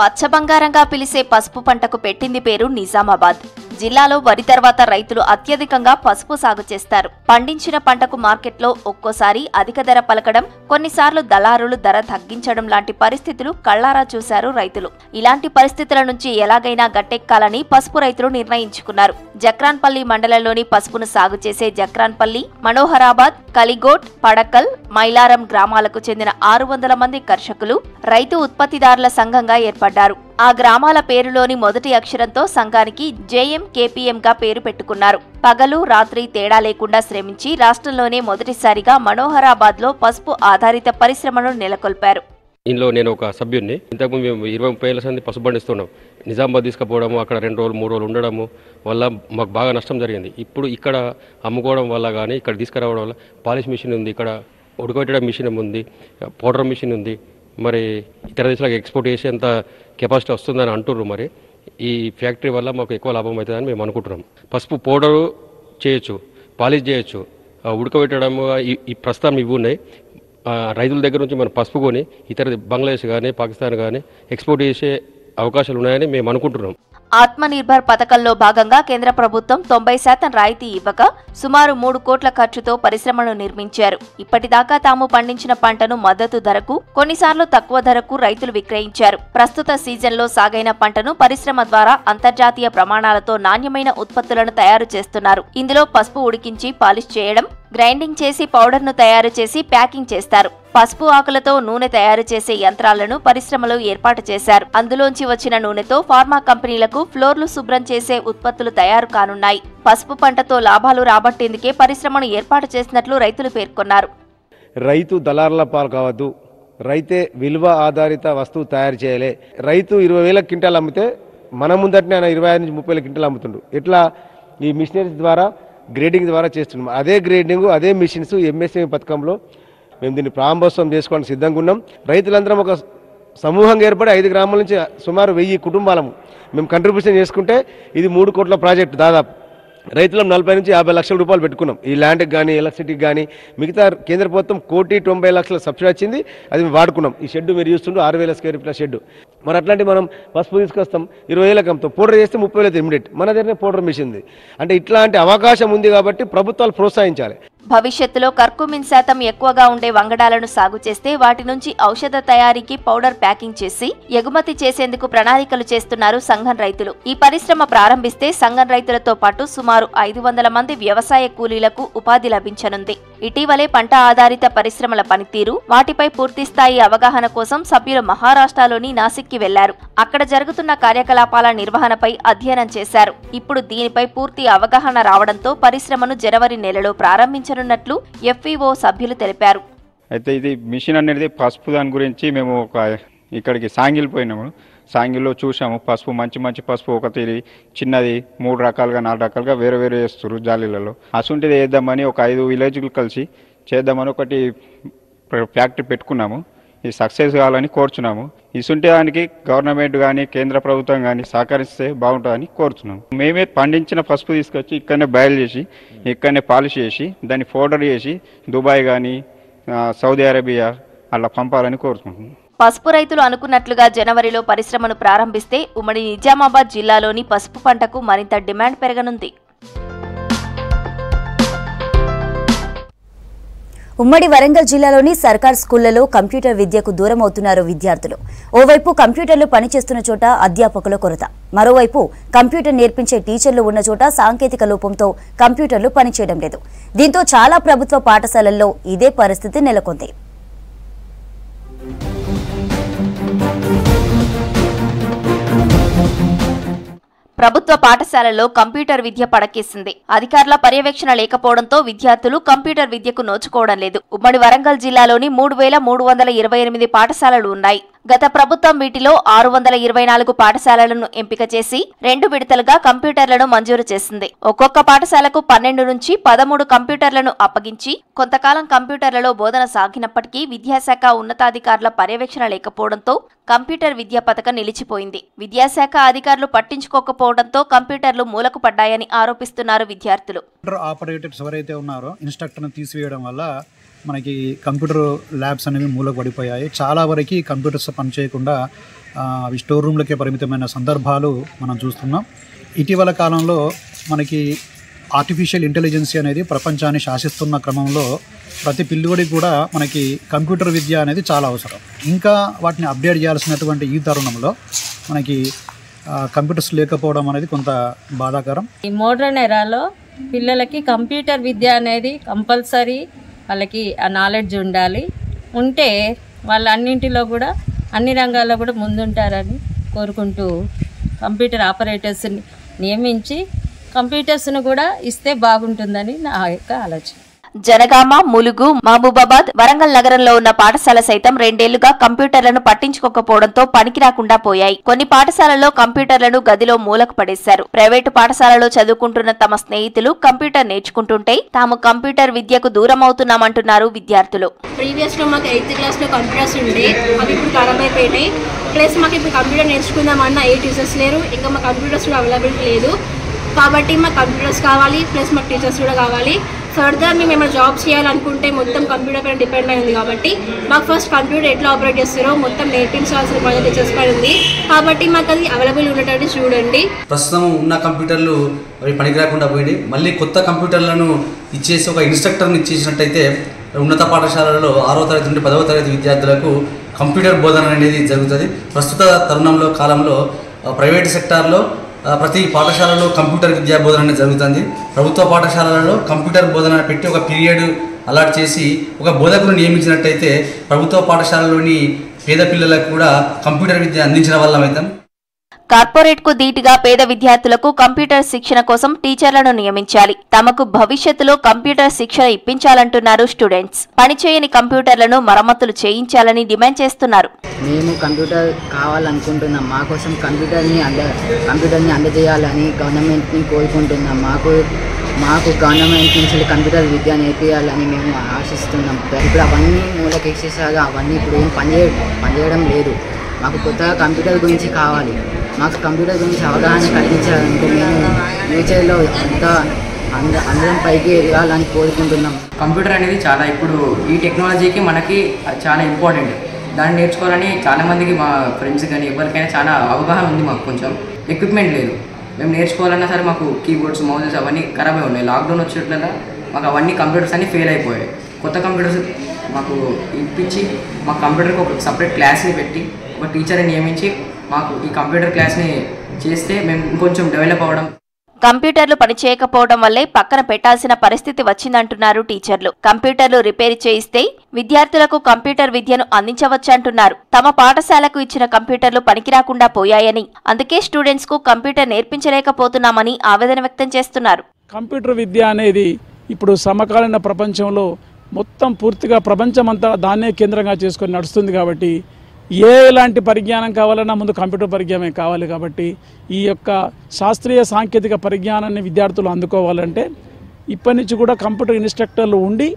పచ్చ బంగారంగా పిలిచే పసుపు పంటకు పెట్టింది పేరు నిజామాబాద్. జిల్లాలో వరి తర్వాత రైతులు అత్యధికంగా పసుపు సాగు చేస్తారు. పండించిన పంటకు మార్కెట్లో ఒక్కోసారి అధిక ధర పలకడం, కొన్నిసార్లు దళారులు ధర తగ్గించడం లాంటి పరిస్థితులు కళ్లారా చూశారు రైతులు. ఇలాంటి పరిస్థితుల నుంచి ఎలాగైనా గట్టెక్కాలని పసుపు రైతులు నిర్ణయించుకున్నారు. జక్రాన్పల్లి మండలంలోని పసుపును సాగు చేసే జక్రాన్పల్లి, మనోహరాబాద్, కలిగోట్, పడకల్, మైలారం గ్రామాలకు చెందిన 600 మంది కర్షకులు రైతు ఉత్పత్తిదారుల సంఘంగా ఏర్పడ్డారు. ఆ గ్రామాల పేరులోని మొదటి అక్షరంతో సంఘానికి JMKPMగా పేరు పెట్టుకున్నారు. పగలు రాత్రి తేడా లేకుండా శ్రమించి రాష్ట్రంలోనే మొదటిసారిగా మనోహరాబాద్లో పసుపు ఆధారిత పరిశ్రమను నెలకొల్పారు. ఇందులో నేను ఒక సభ్యుడిని. ఇంతకుముందు మేము 20-30 ఏళ్ల సంది పసుపు పండిస్తున్నాం. నిజామాబాద్ తీసుకుపోవడము, అక్కడ 2 రోజులు 3 రోజులు ఉండడము వల్ల మాకు బాగా నష్టం జరిగింది. ఇప్పుడు ఇక్కడ అమ్ముకోవడం వల్ల కానీ, ఇక్కడ తీసుకురావడం వల్ల పాలిష్ మిషన్ ఉంది, ఇక్కడ ఉడకబెట్టడం మిషన్ ఉంది, పౌడర్ మిషన్ ఉంది. మరి ఇతర దేశాలకు ఎక్స్పోర్ట్ చేసేంత కెపాసిటీ వస్తుందని అంటున్నారు. మరి ఈ ఫ్యాక్టరీ వల్ల మాకు ఎక్కువ లాభం అవుతుందని మేము అనుకుంటున్నాం. పసుపు పౌడరు చేయొచ్చు, పాలిష్ చేయొచ్చు, ఉడకబెట్టడం ఈ ప్రస్తుతం ఇవి ఉన్నాయి. రైతుల దగ్గర నుంచి మనం పసుపు కొని ఇతర బంగ్లాదేశ్ కానీ పాకిస్తాన్ కానీ ఎక్స్పోర్ట్ చేసే అవకాశాలు ఉన్నాయని మేము అనుకుంటున్నాం. ఆత్మనిర్భర్ పథకంలో భాగంగా కేంద్ర ప్రభుత్వం 90% రాయితీ ఇవ్వక సుమారు 3 కోట్ల ఖర్చుతో పరిశ్రమను నిర్మించారు. ఇప్పటిదాకా తాము పండించిన పంటను మద్దతు ధరకు, కొన్నిసార్లు తక్కువ ధరకు రైతులు విక్రయించారు. ప్రస్తుత సీజన్లో సాగైన పంటను పరిశ్రమ ద్వారా అంతర్జాతీయ ప్రమాణాలతో నాణ్యమైన ఉత్పత్తులను తయారు చేస్తున్నారు. ఇందులో పసుపు ఉడికించి పాలిష్ చేయడం, గ్రైండింగ్ చేసి పౌడర్ను తయారు చేసి ప్యాకింగ్ చేస్తారు. పసుపు ఆకులతో నూనె తయారు చేసే యంత్రాలను పరిశ్రమలో ఏర్పాటు చేశారు. అందులోంచి వచ్చిన నూనెతో ఫార్మా కంపెనీలకు ఫ్లోర్లు శుభ్రం చేసే ఉత్పత్తులు తయారు కానున్నాయి. పసుపు పంటతో లాభాలు రాబట్టేందుకే పరిశ్రమను ఏర్పాటు చేసినట్లు రైతులు పేర్కొన్నారు. రైతు దళారుల పాలు కావద్దు, రైతే విలువ ఆధారిత వస్తువు తయారు చేయాలి. రైతు 20,000 క్వింటాలు అమ్మితే మన ముందటనే ఆయన 25 నుంచి 30,000 క్వింటాలు అమ్ముతుండు. ఇట్లా ఈ మిషనరీస్ ద్వారా గ్రేడింగ్ ద్వారా చేస్తున్నాం. అదే గ్రేడింగ్, అదే మిషన్స్ MSME పథకంలో మేము దీన్ని ప్రారంభోత్సవం చేసుకోవడానికి సిద్ధంగా ఉన్నాం. రైతులందరం ఒక సమూహంగా ఏర్పడి 5 గ్రామాల నుంచి సుమారు 1000 కుటుంబాలము మేము కంట్రిబ్యూషన్ చేసుకుంటే ఇది 3 కోట్ల ప్రాజెక్టు. దాదాపు రైతులం 40 నుంచి 50 లక్షల రూపాయలు పెట్టుకున్నాం. ఈ ల్యాండ్కి కానీ ఎలక్ట్రిసిటీకి కానీ. మిగతా కేంద్ర ప్రభుత్వం 1,90,00,000 సబ్సిడీ వచ్చింది, అది మేము వాడుకున్నాం. ఈ షెడ్ మీరు చూస్తుంటే 6,000 స్క్వేర్ ఫీట్ల షెడ్. మరి అట్లాంటి మనం పసుపు తీసుకొస్తాం 20,000 అమ్ముతాం, పౌడర్ చేస్తే 30,000 ఇమిడియట్. మన దగ్గర పౌడర్ మిషన్ ఉంది. అంటే ఇట్లాంటి అవకాశం ఉంది కాబట్టి ప్రభుత్వాలు ప్రోత్సహించాలి. భవిష్యత్తులో కర్కుమిన్ శాతం ఎక్కువగా ఉండే వంగడాలను సాగు చేస్తే వాటి నుంచి ఔషధ తయారీకి పౌడర్ ప్యాకింగ్ చేసి ఎగుమతి చేసేందుకు ప్రణాళికలు చేస్తున్నారు సంఘం రైతులు. ఈ పరిశ్రమ ప్రారంభిస్తే సంఘం రైతులతో పాటు సుమారు 500 మంది వ్యవసాయ కూలీలకు ఉపాధి లభించనుంది. ఇటీవలే పంట ఆధారిత పరిశ్రమల పనితీరు, వాటిపై పూర్తిస్థాయి అవగాహన కోసం సభ్యులు మహారాష్ట్రలోని నాసిక్కి వెళ్లారు. అక్కడ జరుగుతున్న కార్యకలాపాల నిర్వహణపై అధ్యయనం చేశారు. ఇప్పుడు దీనిపై పూర్తి అవగాహన రావడంతో పరిశ్రమను జనవరి నెలలో ప్రారంభించనున్నట్లు FEO సభ్యులు తెలిపారు. అయితే ఇది మిషన్ అనేది పసుపు దాని గురించి మేము ఇక్కడికి సాంగిల్ పోయినాము. సాంగిల్లో చూసాము పసుపు, మంచి పసుపు ఒకటి చిన్నది 3 రకాలుగా 4 రకాలుగా వేరే వేస్తారు జాలీలలో. అసుంటిది వేద్దామని ఒక 5 విలేజ్లు కలిసి చేద్దామని ఒకటి ఫ్యాక్టరీ పెట్టుకున్నాము. ఇది సక్సెస్ కావాలని కోరుచున్నాము. ఇసుంటి దానికి గవర్నమెంట్ కానీ కేంద్ర ప్రభుత్వం కానీ సహకరిస్తే బాగుంటుందని కోరుచున్నాము. మేమే పండించిన పసుపు తీసుకొచ్చి ఇక్కడనే బయలు చేసి ఇక్కడనే పాలిష్ చేసి దాన్ని పౌడర్ చేసి దుబాయ్ కానీ సౌదీ అరేబియా అలా పంపాలని కోరుకుంటున్నాం. పసుపు రైతులు అనుకున్నట్లుగా జనవరిలో పరిశ్రమను ప్రారంభిస్తే ఉమ్మడి నిజామాబాద్ జిల్లాలోని పసుపు పంటకు మరింత డిమాండ్ పెరగనుంది. ఉమ్మడి వరంగల్ జిల్లాలోని సర్కార్ స్కూళ్లలో కంప్యూటర్ విద్యకు దూరం అవుతున్నారు విద్యార్థులు. ఓవైపు కంప్యూటర్లు పనిచేస్తున్న చోట అధ్యాపకుల కొరత, మరోవైపు కంప్యూటర్ నేర్పించే టీచర్లు ఉన్న చోట సాంకేతిక లోపంతో కంప్యూటర్లు పనిచేయడం లేదు. దీంతో చాలా ప్రభుత్వ పాఠశాలల్లో ఇదే పరిస్థితి నెలకొంది. ప్రభుత్వ పాఠశాలల్లో కంప్యూటర్ విద్య పడకేసింది. అధికారుల పర్యవేక్షణ లేకపోవడంతో విద్యార్థులు కంప్యూటర్ విద్యకు నోచుకోవడం లేదు. ఉమ్మడి వరంగల్ జిల్లాలోని 3,328 పాఠశాలలు ఉన్నాయి. గత ప్రభుత్వం వీటిలో 624 పాఠశాలలను ఎంపిక చేసి 2 విడతలుగా కంప్యూటర్లను మంజూరు చేసింది. ఒక్కొక్క పాఠశాలకు 12 నుంచి 13 కంప్యూటర్లను అప్పగించి కొంతకాలం కంప్యూటర్లలో బోధన సాగినప్పటికీ విద్యాశాఖ ఉన్నతాధికారుల పర్యవేక్షణ లేకపోవడంతో కంప్యూటర్ విద్యా పథకం నిలిచిపోయింది. విద్యాశాఖ అధికారులు పట్టించుకోకపోవడంతో కంప్యూటర్లు మూలకు పడ్డాయని ఆరోపిస్తున్నారు విద్యార్థులు. ఆపరేటర్స్ ఎవరైతే ఉన్నారో ఇన్స్ట్రక్టర్ను తీసివేయడం వల్ల మనకి కంప్యూటర్ ల్యాబ్స్ అనేవి మూలకు పడిపోయాయి. చాలా వరకు కంప్యూటర్స్ పనిచేయకుండా అవి స్టోర్ రూమ్లకే పరిమితమైన సందర్భాలు మనం చూస్తున్నాం. ఇటీవల కాలంలో మనకి ఆర్టిఫిషియల్ ఇంటెలిజెన్స్ అనేది ప్రపంచాన్ని శాసిస్తున్న క్రమంలో ప్రతి పిల్లోడికి కూడా మనకి కంప్యూటర్ విద్య అనేది చాలా అవసరం. ఇంకా వాటిని అప్డేట్ చేయాల్సినటువంటి ఈ తరుణంలో మనకి కంప్యూటర్స్ లేకపోవడం అనేది కొంత బాధాకరం. ఈ మోడర్న్ ఎరాలో పిల్లలకి కంప్యూటర్ విద్య అనేది కంపల్సరీ, వాళ్ళకి ఆ నాలెడ్జ్ ఉంటే వాళ్ళు అన్నింటిలో కూడా అన్ని రంగాల్లో కూడా ముందుంటారని కోరుకుంటూ కంప్యూటర్ ఆపరేటర్స్ని నియమించి కంప్యూటర్స్ను కూడా ఇస్తే బాగుంటుందని నా యొక్క ఆలోచన. జనగామ, ములుగు, మహబూబాబాద్, వరంగల్ నగరంలో ఉన్న పాఠశాల సైతం 2 ఏళ్లుగా కంప్యూటర్లను పట్టించుకోకపోవడంతో పనికి రాకుండా పోయాయి. కొన్ని పాఠశాలల్లో కంప్యూటర్లను గదిలో మూలకు పడేశారు. ప్రైవేటు పాఠశాలలో చదువుకుంటున్న తమ స్నేహితులు కంప్యూటర్ నేర్చుకుంటుంటే తాము కంప్యూటర్ విద్యకు దూరం అవుతున్నామంటున్నారు విద్యార్థులు. ప్రీవియస్ లో మాకు 8th క్లాస్ లో కంప్యూటర్స్ ఉండే, అవి ఇప్పుడు ఖరాబ్ అయిపోయినాయి. ప్లస్ మాకు ఇప్పుడు కంప్యూటర్ నేర్చుకుందామన్నా 8 టీచర్స్ లేరు, ఇంకా మా కంప్యూటర్స్ కూడా అవైలబిలిటీ లేదు. కాబట్టి మాకు కంప్యూటర్స్ కావాలి, ప్లస్ మాకు టీచర్స్ కూడా కావాలి. ఫర్దర్ మేము ఏమైనా జాబ్స్ చేయాలనుకుంటే మొత్తం కంప్యూటర్ పైన డిపెండ్ అయింది. కాబట్టి మాకు ఫస్ట్ కంప్యూటర్ ఎట్లా ఆపరేట్ చేస్తారో మొత్తం నేర్పించాల్సిన బాధ్యత టీచర్స్ పైన ఉంది. కాబట్టి మాకు అది అవైలబుల్ ఉండేటట్టు చూడండి. ప్రస్తుతం ఉన్న కంప్యూటర్లు అవి పనికి రాకుండా పోయింది. మళ్ళీ కొత్త కంప్యూటర్లను ఇచ్చేసి ఒక ఇన్స్ట్రక్టర్ని ఇచ్చేసినట్టయితే ఉన్నత పాఠశాలలో 6వ తరగతి నుండి 10వ తరగతి విద్యార్థులకు కంప్యూటర్ బోధన అనేది జరుగుతుంది. ప్రస్తుత తరుణంలో కాలంలో ప్రైవేట్ సెక్టార్లో ప్రతి పాఠశాలలో కంప్యూటర్ విద్యా బోధన అనేది జరుగుతుంది. ప్రభుత్వ పాఠశాలలలో కంప్యూటర్ బోధన పెట్టి ఒక పీరియడ్ అలాట్ చేసి ఒక బోధకులను నియమించినట్టయితే ప్రభుత్వ పాఠశాలలోని పేద పిల్లలకు కూడా కంప్యూటర్ విద్య అందించిన వాళ్ళమైతాం. కార్పొరేట్ కు ధీటుగా పేద విద్యార్థులకు కంప్యూటర్ శిక్షణ కోసం టీచర్లను నియమించాలి. తమకు భవిష్యత్తులో కంప్యూటర్ శిక్షణ ఇప్పించాలంటున్నారు స్టూడెంట్స్. పనిచేయని కంప్యూటర్లను మరమ్మతులు చేయించాలని డిమాండ్ చేస్తున్నారు. మేము కంప్యూటర్ కావాలనుకుంటున్నాం. మా కోసం కంప్యూటర్ని అందజేయాలని గవర్నమెంట్ని కోరుకుంటున్నాం. మాకు గవర్నమెంట్ నుంచి కంప్యూటర్ విద్య నేర్పించాలని మేము ఆశిస్తున్నాం. ఇప్పుడు అవన్నీ మూలకేసేసాగా అవన్నీ ఇప్పుడు ఏం పనిచేయడం లేదు. మాకు కొత్తగా కంప్యూటర్ గురించి కావాలి. మాకు కంప్యూటర్ గురించి అవగాహన కలిగించాలంటే మేము ఫ్యూచర్లో అందరం పైకి ఎదగాలని కోరుకుంటున్నాం. కంప్యూటర్ అనేది చాలా ఇప్పుడు ఈ టెక్నాలజీకి మనకి చాలా ఇంపార్టెంట్. దాన్ని నేర్చుకోవాలని చాలామందికి మా ఫ్రెండ్స్ కానీ ఎవరికైనా చాలా అవగాహన ఉంది. మాకు కొంచెం ఎక్విప్మెంట్ లేదు. మేము నేర్చుకోవాలన్నా సరే మాకు కీబోర్డ్స్, మౌజెస్ అవన్నీ ఖరాబ్ అయి ఉన్నాయి. లాక్డౌన్ వచ్చేట్ల మాకు అవన్నీ కంప్యూటర్స్ అన్నీ ఫెయిల్ అయిపోయాయి. కొత్త కంప్యూటర్స్ మాకు ఇప్పించి మా కంప్యూటర్కి ఒక సపరేట్ క్లాస్ని పెట్టి ఒక టీచర్ని నియమించి మాకు ఈ కంప్యూటర్ క్లాస్ని చేస్తే మేము ఇంకొంచెం డెవలప్ అవ్వడం. కంప్యూటర్లు పనిచేయకపోవడం వల్లే పక్కన పెట్టాల్సిన పరిస్థితి వచ్చిందంటున్నారు టీచర్లు. కంప్యూటర్లు రిపేర్ చేయిస్తే విద్యార్థులకు కంప్యూటర్ విద్యను అందించవచ్చంటున్నారు. తమ పాఠశాలకు ఇచ్చిన కంప్యూటర్లు పనికిరాకుండా పోయాయని, అందుకే స్టూడెంట్స్ కు కంప్యూటర్ నేర్పించలేకపోతున్నామని ఆవేదన వ్యక్తం చేస్తున్నారు. కంప్యూటర్ విద్య అనేది ఇప్పుడు సమకాలీన ప్రపంచంలో మొత్తం పూర్తిగా ప్రపంచమంతా దాన్నే కేంద్రంగా చేసుకొని నడుస్తుంది. కాబట్టి ఎలాంటి పరిజ్ఞానం కావాలన్నా ముందు కంప్యూటర్ పరిజ్ఞానమే కావాలి. కాబట్టి ఈ యొక్క శాస్త్రీయ సాంకేతిక పరిజ్ఞానాన్ని విద్యార్థులు అందుకోవాలంటే ఇప్పటి నుంచి కూడా కంప్యూటర్ ఇన్స్ట్రక్టర్లు ఉండి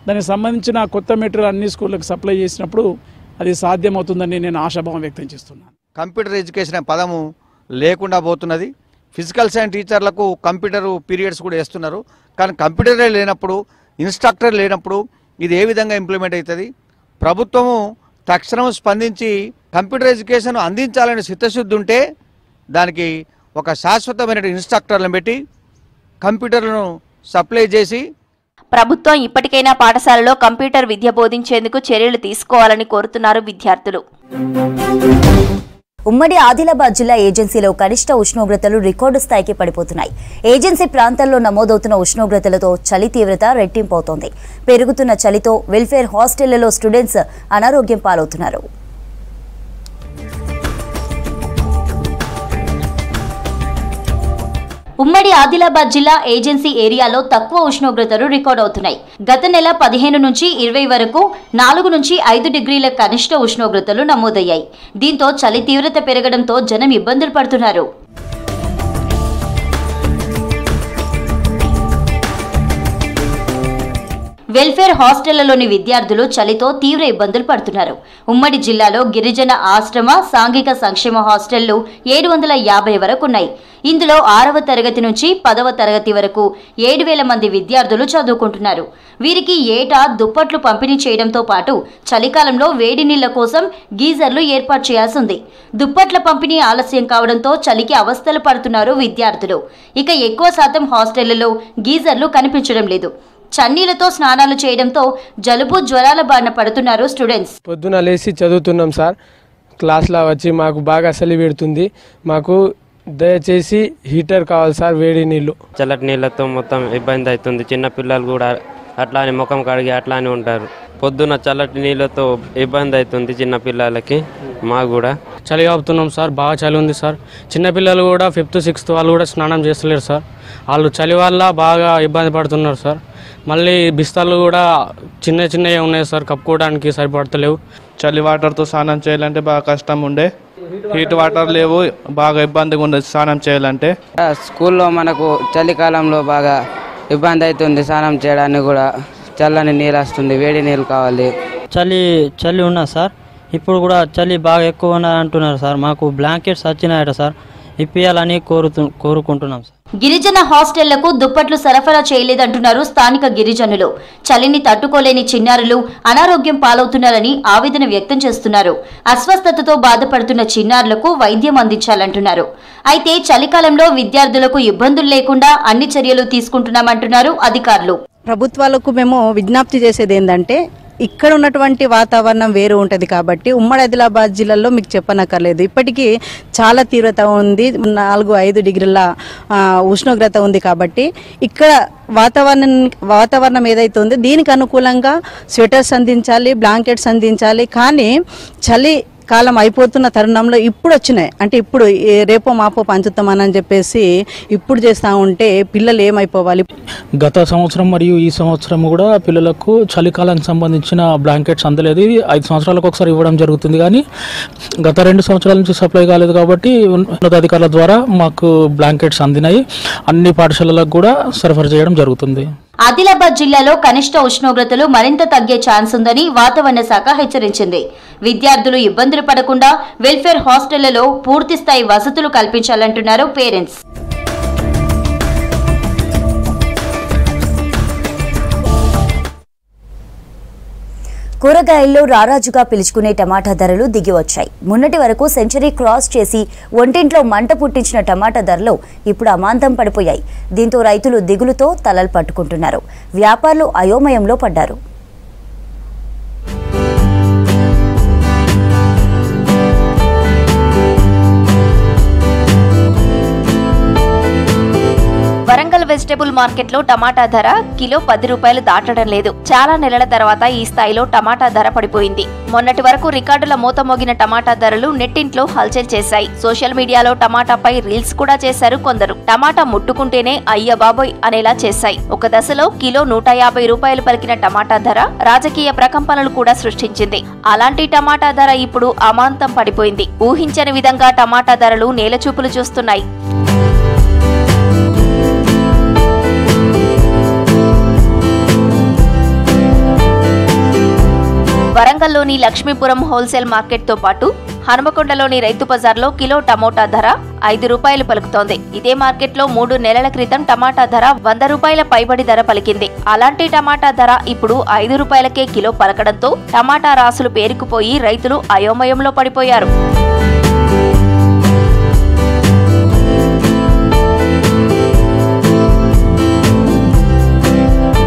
దానికి సంబంధించిన కొత్త మెటీరియల్ అన్ని స్కూళ్ళకి సప్లై చేసినప్పుడు అది సాధ్యమవుతుందని నేను ఆశాభావం వ్యక్తం చేస్తున్నాను. కంప్యూటర్ ఎడ్యుకేషన్ అనే పదము లేకుండా పోతున్నది. ఫిజికల్ సైన్స్ టీచర్లకు కంప్యూటర్ పీరియడ్స్ కూడా వేస్తున్నారు. కానీ కంప్యూటరే లేనప్పుడు, ఇన్స్ట్రక్టర్ లేనప్పుడు ఇది ఏ విధంగా ఇంప్లిమెంట్ అవుతుంది? ప్రభుత్వము తక్షణం స్పందించి కంప్యూటర్ ఎడ్యుకేషన్ అందించాలని చిత్తశుద్ధి ఉంటే దానికి ఒక శాశ్వతమైన ఇన్స్ట్రక్టర్లను పెట్టి కంప్యూటర్లను సప్లై చేసి ప్రభుత్వం ఇప్పటికైనా పాఠశాలలో కంప్యూటర్ విద్య బోధించేందుకు చర్యలు తీసుకోవాలని కోరుతున్నారు విద్యార్థులు. ఉమ్మడి ఆదిలాబాద్ జిల్లా ఏజెన్సీలో కనిష్ట ఉష్ణోగ్రతలు రికార్డు స్థాయికి పడిపోతున్నాయి. ఏజెన్సీ ప్రాంతాల్లో నమోదవుతున్న ఉష్ణోగ్రతలతో చలి తీవ్రత రెట్టింపవుతోంది. పెరుగుతున్న చలితో వెల్ఫేర్ హాస్టళ్లలో స్టూడెంట్స్ అనారోగ్యం పాలవుతున్నారు. ఉమ్మడి ఆదిలాబాద్ జిల్లా ఏజెన్సీ ఏరియాలో తక్కువ ఉష్ణోగ్రతలు రికార్డ్ అవుతున్నాయి. గత నెల 15 నుంచి 20 వరకు 4 నుంచి 5 డిగ్రీల కనిష్ట ఉష్ణోగ్రతలు నమోదయ్యాయి. దీంతో చలి తీవ్రత పెరగడంతో జనం ఇబ్బందులు పడుతున్నారు. వెల్ఫేర్ హాస్టళ్లలోని విద్యార్థులు చలితో తీవ్ర ఇబ్బందులు పడుతున్నారు. ఉమ్మడి జిల్లాలో గిరిజన ఆశ్రమ సాంఘిక సంక్షేమ హాస్టళ్లు 750 వరకు ఉన్నాయి. ఇందులో 6వ తరగతి నుంచి 10వ తరగతి వరకు 7,000 మంది విద్యార్థులు చదువుకుంటున్నారు. వీరికి ఏటా దుప్పట్లు పంపిణీ చేయడంతో పాటు చలికాలంలో వేడి నీళ్ల కోసం గీజర్లు ఏర్పాటు చేయాల్సి ఉంది. దుప్పట్ల పంపిణీ ఆలస్యం కావడంతో చలికి అవస్థలు పడుతున్నారు విద్యార్థులు. ఇక ఎక్కువ శాతం హాస్టళ్లలో గీజర్లు కనిపించడం లేదు. చన్నీలతో స్నానాలు చేయడంతో జలుబు జ్వరాల బారిన పడుతున్నారు స్టూడెంట్స్. పొద్దున లేచి చదువుతున్నాం సార్. క్లాస్లో వచ్చి మాకు బాగా చలి పెడుతుంది. మాకు దయచేసి హీటర్ కావాలి సార్, వేడి నీళ్ళు. చల్లటి నీళ్ళతో మొత్తం ఇబ్బంది అవుతుంది. చిన్న పిల్లలు కూడా అట్లా అని ముఖం కడిగి అట్లా అని ఉంటారు. పొద్దున చల్లటి నీళ్ళతో ఇబ్బంది అవుతుంది చిన్న పిల్లలకి. మాకు కూడా చలి కాపుతున్నాం సార్, బాగా చలి ఉంది సార్. చిన్నపిల్లలు కూడా 5th 6th వాళ్ళు కూడా స్నానం చేస్తలేరు సార్. వాళ్ళు చలి వల్ల బాగా ఇబ్బంది పడుతున్నారు సార్. మళ్ళీ బిస్తాలు కూడా చిన్నవి ఉన్నాయి సార్, కప్పుకోవడానికి సరిపడతలేవు. చలి వాటర్తో స్నానం చేయాలంటే బాగా కష్టం ఉండే, హీట్ వాటర్ లేవు, బాగా ఇబ్బందిగా ఉండదు స్నానం చేయాలంటే. స్కూల్లో మనకు చలికాలంలో బాగా ఇబ్బంది అవుతుంది స్నానం చేయడానికి కూడా. చల్లని నీళ్ళు వస్తుంది, వేడి నీళ్ళు కావాలి. చలి ఉన్నా సార్, ఇప్పుడు కూడా చలి బాగా ఎక్కువ ఉన్నది అంటున్నారు సార్. మాకు బ్లాంకెట్స్ వచ్చినాయట సార్, ఇప్పియాలని కోరుకుంటున్నాం సార్. గిరిజన హాస్టళ్లకు దుప్పట్లు సరఫరా చేయలేదంటున్నారు స్థానిక గిరిజనులు. చలిని తట్టుకోలేని చిన్నారులు అనారోగ్యం పాలవుతున్నారని ఆవేదన వ్యక్తం చేస్తున్నారు. అస్వస్థతతో బాధపడుతున్న చిన్నారులకు వైద్యం అందించాలంటున్నారు. అయితే చలికాలంలో విద్యార్థులకు ఇబ్బందులు లేకుండా అన్ని చర్యలు తీసుకుంటున్నామంటున్నారు అధికారులు. ప్రభుత్వాలకు మేము విజ్ఞప్తి చేసేది ఏంటంటే, ఇక్కడ ఉన్నటువంటి వాతావరణం వేరు ఉంటుంది కాబట్టి ఉమ్మడి ఆదిలాబాద్ జిల్లాలో మీకు చెప్పనక్కర్లేదు. ఇప్పటికీ చాలా తీవ్రత ఉంది, 4-5 డిగ్రీల ఉష్ణోగ్రత ఉంది. కాబట్టి ఇక్కడ వాతావరణం ఏదైతే ఉందో దీనికి అనుకూలంగా స్వెటర్స్ అందించాలి, బ్లాంకెట్స్ అందించాలి. కానీ చలి కాలం అయిపోతున్న తరుణంలో ఇప్పుడు వచ్చినాయి అంటే ఇప్పుడు రేపో మాపో పంచుతామని చెప్పేసి ఇప్పుడు చేస్తూ ఉంటే పిల్లలు ఏమైపోవాలి. గత సంవత్సరం మరియు ఈ సంవత్సరం కూడా పిల్లలకు చలికాలానికి సంబంధించిన బ్లాంకెట్స్ అందలేదు. 5 సంవత్సరాలకు ఒకసారి ఇవ్వడం జరుగుతుంది, కానీ గత 2 సంవత్సరాల నుంచి సప్లై కాలేదు. కాబట్టి ఉన్నతాధికారుల ద్వారా మాకు బ్లాంకెట్స్ అందినాయి. అన్ని పాఠశాలలకు కూడా సరఫరా చేయడం జరుగుతుంది. ఆదిలాబాద్ జిల్లాలో కనిష్ట ఉష్ణోగ్రతలు మరింత తగ్గే ఛాన్స్ ఉందని వాతావరణ శాఖ హెచ్చరించింది. విద్యార్థులు ఇబ్బందులు పడకుండా వెల్ఫేర్ హాస్టళ్లలో పూర్తిస్థాయి వసతులు కల్పించాలంటున్నారు పేరెంట్స్. కూరగాయల్లో రారాజుగా పిలుచుకునే టమాటా ధరలు దిగివచ్చాయి. మొన్నటి వరకు సెంచరీ క్రాస్ చేసి ఒంటింట్లో మంట పుట్టించిన టమాటా ధరలు ఇప్పుడు అమాంతం పడిపోయాయి. దీంతో రైతులు దిగులుతో తలలు పట్టుకుంటున్నారు. వ్యాపారులు అయోమయంలో పడ్డారు. వరంగల్ వెజిటబుల్ మార్కెట్ లో టమాటా ధర కిలో 10 రూపాయలు దాటడం లేదు. చాలా నెలల తర్వాత ఈ స్థాయిలో టమాటా ధర పడిపోయింది. మొన్నటి వరకు రికార్డుల మోత మోగిన టమాటా ధరలు నెట్టింట్లో హల్చల్ చేశాయి. సోషల్ మీడియాలో టమాటాపై రీల్స్ కూడా చేశారు కొందరు. టమాటా ముట్టుకుంటేనే అయ్య బాబోయ్ అనేలా చేశాయి. ఒక దశలో కిలో 150 రూపాయలు పలికిన టమాటా ధర రాజకీయ ప్రకంపనలు కూడా సృష్టించింది. అలాంటి టమాటా ధర ఇప్పుడు అమాంతం పడిపోయింది. ఊహించని విధంగా టమాటా ధరలు నేలచూపులు చూస్తున్నాయి. వరంగల్లోని లక్ష్మీపురం హోల్సేల్ మార్కెట్ తో పాటు హనుమకొండలోని రైతు బజార్లో కిలో టమోటా ధర 5 రూపాయలు పలుకుతోంది. ఇదే మార్కెట్లో 3 నెలల క్రితం టమాటా ధర 100 రూపాయల పైబడి ధర పలికింది. అలాంటి టమాటా ధర ఇప్పుడు 5 రూపాయలకే కిలో పలకడంతో టమాటా రాసులు పేరుకుపోయి రైతులు అయోమయంలో పడిపోయారు.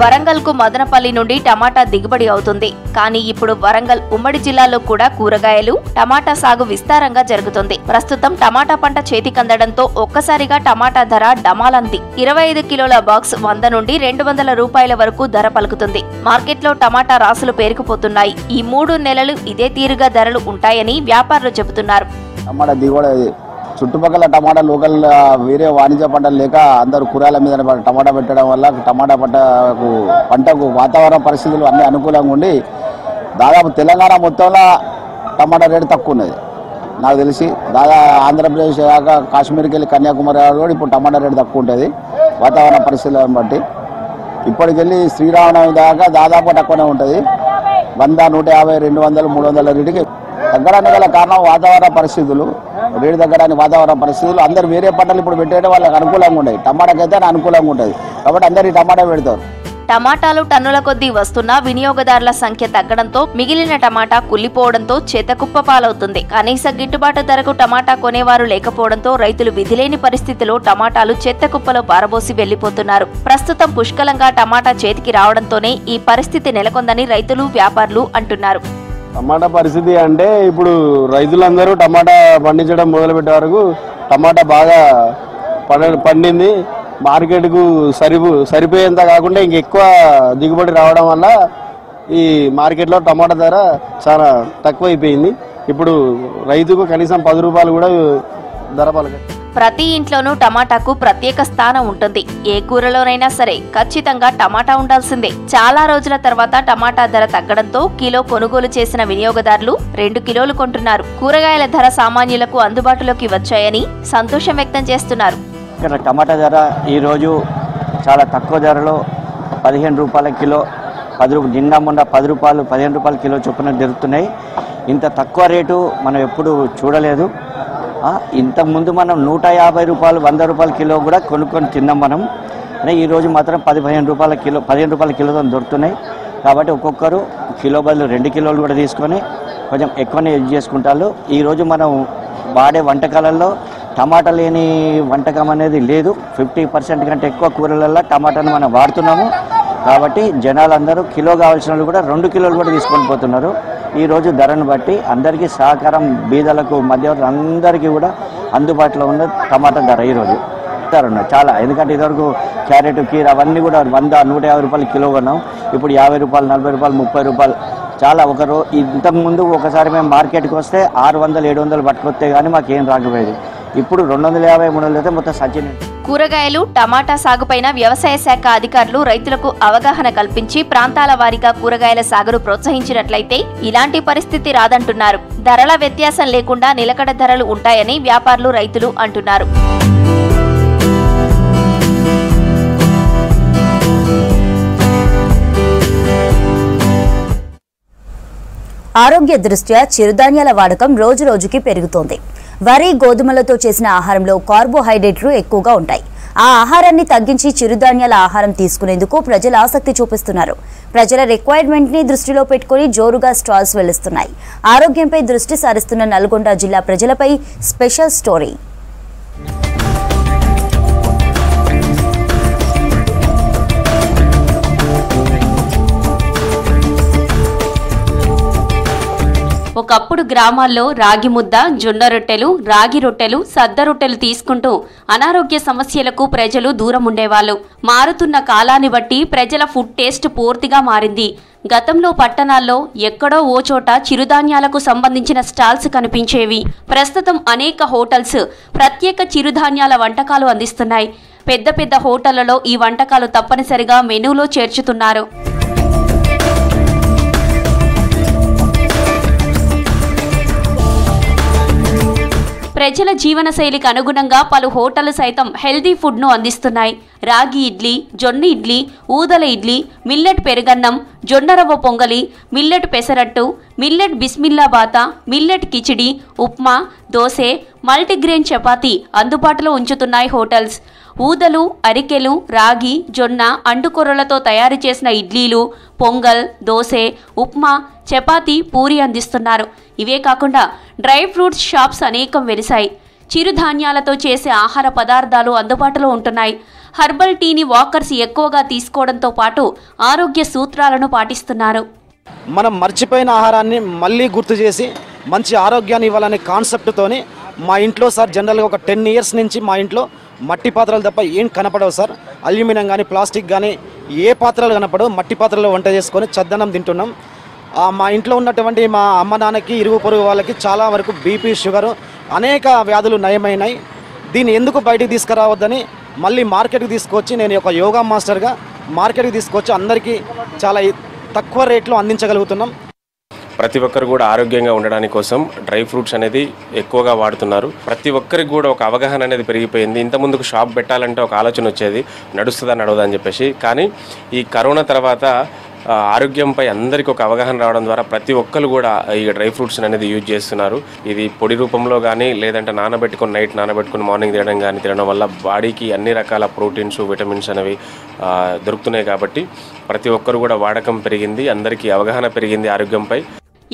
వరంగల్ కు మదనపల్లి నుండి టమాటా దిగుబడి అవుతుంది. కానీ ఇప్పుడు వరంగల్ ఉమ్మడి జిల్లాలో కూడా కూరగాయలు, టమాటా సాగు విస్తారంగా జరుగుతుంది. ప్రస్తుతం టమాటా పంట చేతికందడంతో ఒక్కసారిగా టమాటా ధర డమాలంది. 25 కిలోల బాక్స్ 100 నుండి 200 రూపాయల వరకు ధర పలుకుతుంది. మార్కెట్లో టమాటా రాసులు పేరుకుపోతున్నాయి. ఈ 3 నెలలు ఇదే తీరుగా ధరలు ఉంటాయని వ్యాపారులు చెబుతున్నారు. టమాటా దిగుబడి చుట్టుపక్కల టమాటా లోకల్ వేరే వాణిజ్య పంటలు లేక అందరూ కూరగాయల మీద టమాటా పెట్టడం వల్ల టమాటా పంటకు వాతావరణ పరిస్థితులు అన్నీ అనుకూలంగా ఉండి దాదాపు తెలంగాణ మొత్తంలో టమాటా రేటు తక్కువ ఉన్నది నాకు తెలిసి. ఆంధ్రప్రదేశ్ కాక కాశ్మీర్కి వెళ్ళి కన్యాకుమారి కూడా ఇప్పుడు టమాటా రేటు తక్కువ ఉంటుంది వాతావరణ పరిస్థితులను బట్టి. ఇప్పటికెళ్ళి శ్రీరామనవమి దాకా దాదాపు తక్కువనే ఉంటుంది. 100, 150, 200, 300 రేటుకి తగ్గడానికి గల కారణం వాతావరణ పరిస్థితులు. రేటు తగ్గడానికి వాతావరణ పరిస్థితులు. అందరు వేరే పంటలు ఇప్పుడు పెట్టేయడం వాళ్ళకి అనుకూలంగా ఉంటాయి. టమాటాకైతే అనుకూలంగా ఉంటుంది కాబట్టి అందరు ఈ టమాటా పెడతారు. టమాటాలు టన్నుల కొద్దీ వస్తున్నా వినియోగదారుల సంఖ్య తగ్గడంతో మిగిలిన టమాటా కుళ్లిపోవడంతో చేతకుప్ప పాలవుతుంది. కనీస గిట్టుబాటు ధరకు టమాటా కొనేవారు లేకపోవడంతో రైతులు విధిలేని పరిస్థితిలో టమాటాలు చెత్తకుప్పలో పారబోసి వెళ్లిపోతున్నారు. ప్రస్తుతం పుష్కలంగా టమాటా చేతికి రావడంతోనే ఈ పరిస్థితి నెలకొందని రైతులు, వ్యాపారులు అంటున్నారు. టమాటా పరిస్థితి అంటే ఇప్పుడు రైతులందరూ టమాటా పండించడం మొదలుపెట్టే వరకు టమాటా బాగా పండింది. మార్కెట్కు సరిపోయేంత కాకుండా ఇంకెక్కువ దిగుబడి రావడం వల్ల ఈ మార్కెట్లో టమాటా ధర చాలా తక్కువ అయిపోయింది. ఇప్పుడు రైతుకు కనీసం 10 రూపాయలు కూడా ధర పలకదు. ప్రతి ఇంట్లోనూ టమాటాకు ప్రత్యేక స్థానం ఉంటుంది. ఏ కూరలోనైనా సరే ఖచ్చితంగా టమాటా ఉండాల్సిందే. చాలా రోజుల తర్వాత టమాటా ధర తగ్గడంతో కిలో కొనుగోలు చేసిన వినియోగదారులు 2 కిలోలు కొంటున్నారు. కూరగాయల ధర సామాన్యులకు అందుబాటులోకి వచ్చాయని సంతోషం వ్యక్తం చేస్తున్నారు. ఇక్కడ టమాటా ధర ఈరోజు చాలా తక్కువ ధరలో 15 రూపాయల కిలో, నిన్న మొన్న 10 రూపాయలు, 15 రూపాయల కిలో చొప్పున దొరుకుతున్నాయి. ఇంత తక్కువ రేటు మనం ఎప్పుడు చూడలేదు. ఇంతకుముందు మనం 150 రూపాయలు, 100 రూపాయల కిలో కూడా కొనుక్కొని తిన్నాం మనం. ఈరోజు మాత్రం 15 రూపాయల కిలోతో దొరుకుతున్నాయి. కాబట్టి ఒక్కొక్కరు కిలో బదులు 2 కిలోలు కూడా తీసుకొని కొంచెం ఎక్కువనే యూజ్ చేసుకుంటారు. ఈరోజు మనం వాడే వంటకాలలో టమాటా లేని వంటకం అనేది లేదు. 50% కంటే ఎక్కువ కూరలలో టమాటాను మనం వాడుతున్నాము. కాబట్టి జనాలందరూ కిలో కావాల్సిన వాళ్ళు కూడా 2 కిలోలు కూడా తీసుకొని పోతున్నారు. ఈరోజు ధరను బట్టి అందరికీ సహకారం, బీదలకు, మధ్యవర్తులు అందరికీ కూడా అందుబాటులో ఉన్న టమాటా ధర ఈరోజు ధర ఉన్నాయి చాలా. ఎందుకంటే ఇదివరకు క్యారెట్, కీర అవన్నీ కూడా 100, 150 రూపాయలు కిలో కొన్నాం. ఇప్పుడు 50 రూపాయలు, 40 రూపాయలు, 30 రూపాయలు చాలా. ఇంతకుముందు ఒకసారి మేము మార్కెట్కి వస్తే 600, 700 పట్టుకొస్తే కానీ మాకేం రాకపోయేది. ఇప్పుడు 250, 300 అయితే మొత్తం సజ్జన. కూరగాయలు, టమాటా సాగుపైన వ్యవసాయ శాఖ అధికారులు రైతులకు అవగాహన కల్పించి ప్రాంతాల వారీగా కూరగాయల సాగును ప్రోత్సహించినట్లయితే ఇలాంటి పరిస్థితి రాదంటున్నారు. ధరల వ్యత్యాసం లేకుండా నిలకడ ధరలు ఉంటాయని వ్యాపారులు, రైతులు అంటున్నారు. ఆరోగ్య దృష్ట్యా చిరుధాన్యాల వాడకం రోజురోజుకి పెరుగుతోంది. వరి, గోధుమలతో చేసిన ఆహారంలో కార్బోహైడ్రేట్లు ఎక్కువగా ఉంటాయి. ఆ ఆహారాన్ని తగ్గించి చిరుధాన్యాల ఆహారం తీసుకునేందుకు ప్రజలు ఆసక్తి చూపిస్తున్నారు. ప్రజల రిక్వైర్మెంట్ ని దృష్టిలో పెట్టుకుని జోరుగా స్టాల్స్ వెలుస్తున్నాయి. ఆరోగ్యంపై దృష్టి సారిస్తున్న నల్గొండ జిల్లా ప్రజలపై స్పెషల్ స్టోరీ. ఒకప్పుడు గ్రామాల్లో రాగి ముద్ద, జొన్న రొట్టెలు, రాగి రొట్టెలు, సద్ద రొట్టెలు తీసుకుంటూ అనారోగ్య సమస్యలకు ప్రజలు దూరం ఉండేవాళ్ళు. మారుతున్న కాలాన్ని బట్టి ప్రజల ఫుడ్ టేస్ట్ పూర్తిగా మారింది. గతంలో పట్టణాల్లో ఎక్కడో ఓ చోట చిరుధాన్యాలకు సంబంధించిన స్టాల్స్ కనిపించేవి. ప్రస్తుతం అనేక హోటల్స్ ప్రత్యేక చిరుధాన్యాల వంటకాలు అందిస్తున్నాయి. పెద్ద పెద్ద హోటళ్లలో ఈ వంటకాలు తప్పనిసరిగా మెనూలో చేర్చుతున్నారు. ప్రజల జీవనశైలికి అనుగుణంగా పలు హోటళ్లు సైతం హెల్దీ ఫుడ్ను అందిస్తున్నాయి. రాగి ఇడ్లీ, జొన్న ఇడ్లీ, ఊదల ఇడ్లీ, మిల్లెట్ పెరుగన్నం, జొన్న రవ్వ పొంగలి, మిల్లెట్ పెసరట్టు, మిల్లెట్ బిస్మిల్లాబాత, మిల్లెట్ కిచిడి, ఉప్మా, దోసె, మల్టీగ్రెయిన్ చపాతీ అందుబాటులో ఉంచుతున్నాయి హోటల్స్. ఊదలు, అరికెలు, రాగి, జొన్న, అండుకొర్రలతో తయారు చేసిన ఇడ్లీలు, పొంగల్, దోసె, ఉప్మా, చపాతీ, పూరి అందిస్తున్నారు. ఇవే కాకుండా డ్రై ఫ్రూట్స్ షాప్స్ అనేకం వెలిశాయి. చిరుధాన్యాలతో చేసే ఆహార పదార్థాలు అందుబాటులో ఉంటున్నాయి. హర్బల్ టీని వాకర్స్ ఎక్కువగా తీసుకోవడంతో పాటు ఆరోగ్య సూత్రాలను పాటిస్తున్నారు. మనం మర్చిపోయిన ఆహారాన్ని మళ్ళీ గుర్తు చేసి మంచి ఆరోగ్యాన్ని ఇవ్వాలనే కాన్సెప్ట్తోని మా ఇంట్లో సార్ జనరల్గా ఒక 10 ఇయర్స్ నుంచి మా ఇంట్లో మట్టి పాత్రలు తప్ప ఏం కనపడవు సార్. అల్యూమినియం కానీ ప్లాస్టిక్ కానీ ఏ పాత్రలు కనపడవు. మట్టి పాత్రలో వంట చేసుకొని చద్దనం తింటున్నాం. మా ఇంట్లో ఉన్నటువంటి మా అమ్మ నాన్నకి, ఇరుగు పొరుగు వాళ్ళకి చాలా వరకు బీపీ, షుగరు అనేక వ్యాధులు నయమైనాయి. దీన్ని ఎందుకు బయటికి తీసుకురావద్దని మళ్ళీ మార్కెట్కి తీసుకొచ్చి నేను ఒక యోగా మాస్టర్గా మార్కెట్కి తీసుకొచ్చి అందరికీ చాలా తక్కువ రేట్లో అందించగలుగుతున్నాం. ప్రతి ఒక్కరు కూడా ఆరోగ్యంగా ఉండడానికి కోసం డ్రై ఫ్రూట్స్ అనేది ఎక్కువగా వాడుతున్నారు. ప్రతి ఒక్కరికి కూడా ఒక అవగాహన అనేది పెరిగిపోయింది. ఇంతకుముందుకు షాప్ పెట్టాలంటే ఒక ఆలోచన వచ్చేది, నడుస్తుందా నడవదా అని చెప్పేసి. కానీ ఈ కరోనా తర్వాత ఆరోగ్యంపై అందరికీ ఒక అవగాహన రావడం ద్వారా ప్రతి ఒక్కరు కూడా ఈ డ్రై ఫ్రూట్స్ అనేది యూజ్ చేస్తున్నారు. ఇది పొడి రూపంలో కానీ లేదంటే నానబెట్టుకొని నైట్ నానబెట్టుకొని మార్నింగ్ తినడం వల్ల బాడీకి అన్ని రకాల ప్రోటీన్స్ విటమిన్స్ అనేవి దొరుకుతున్నాయి. కాబట్టి ప్రతి ఒక్కరు కూడా వాడకం పెరిగింది, అందరికీ అవగాహన పెరిగింది ఆరోగ్యంపై.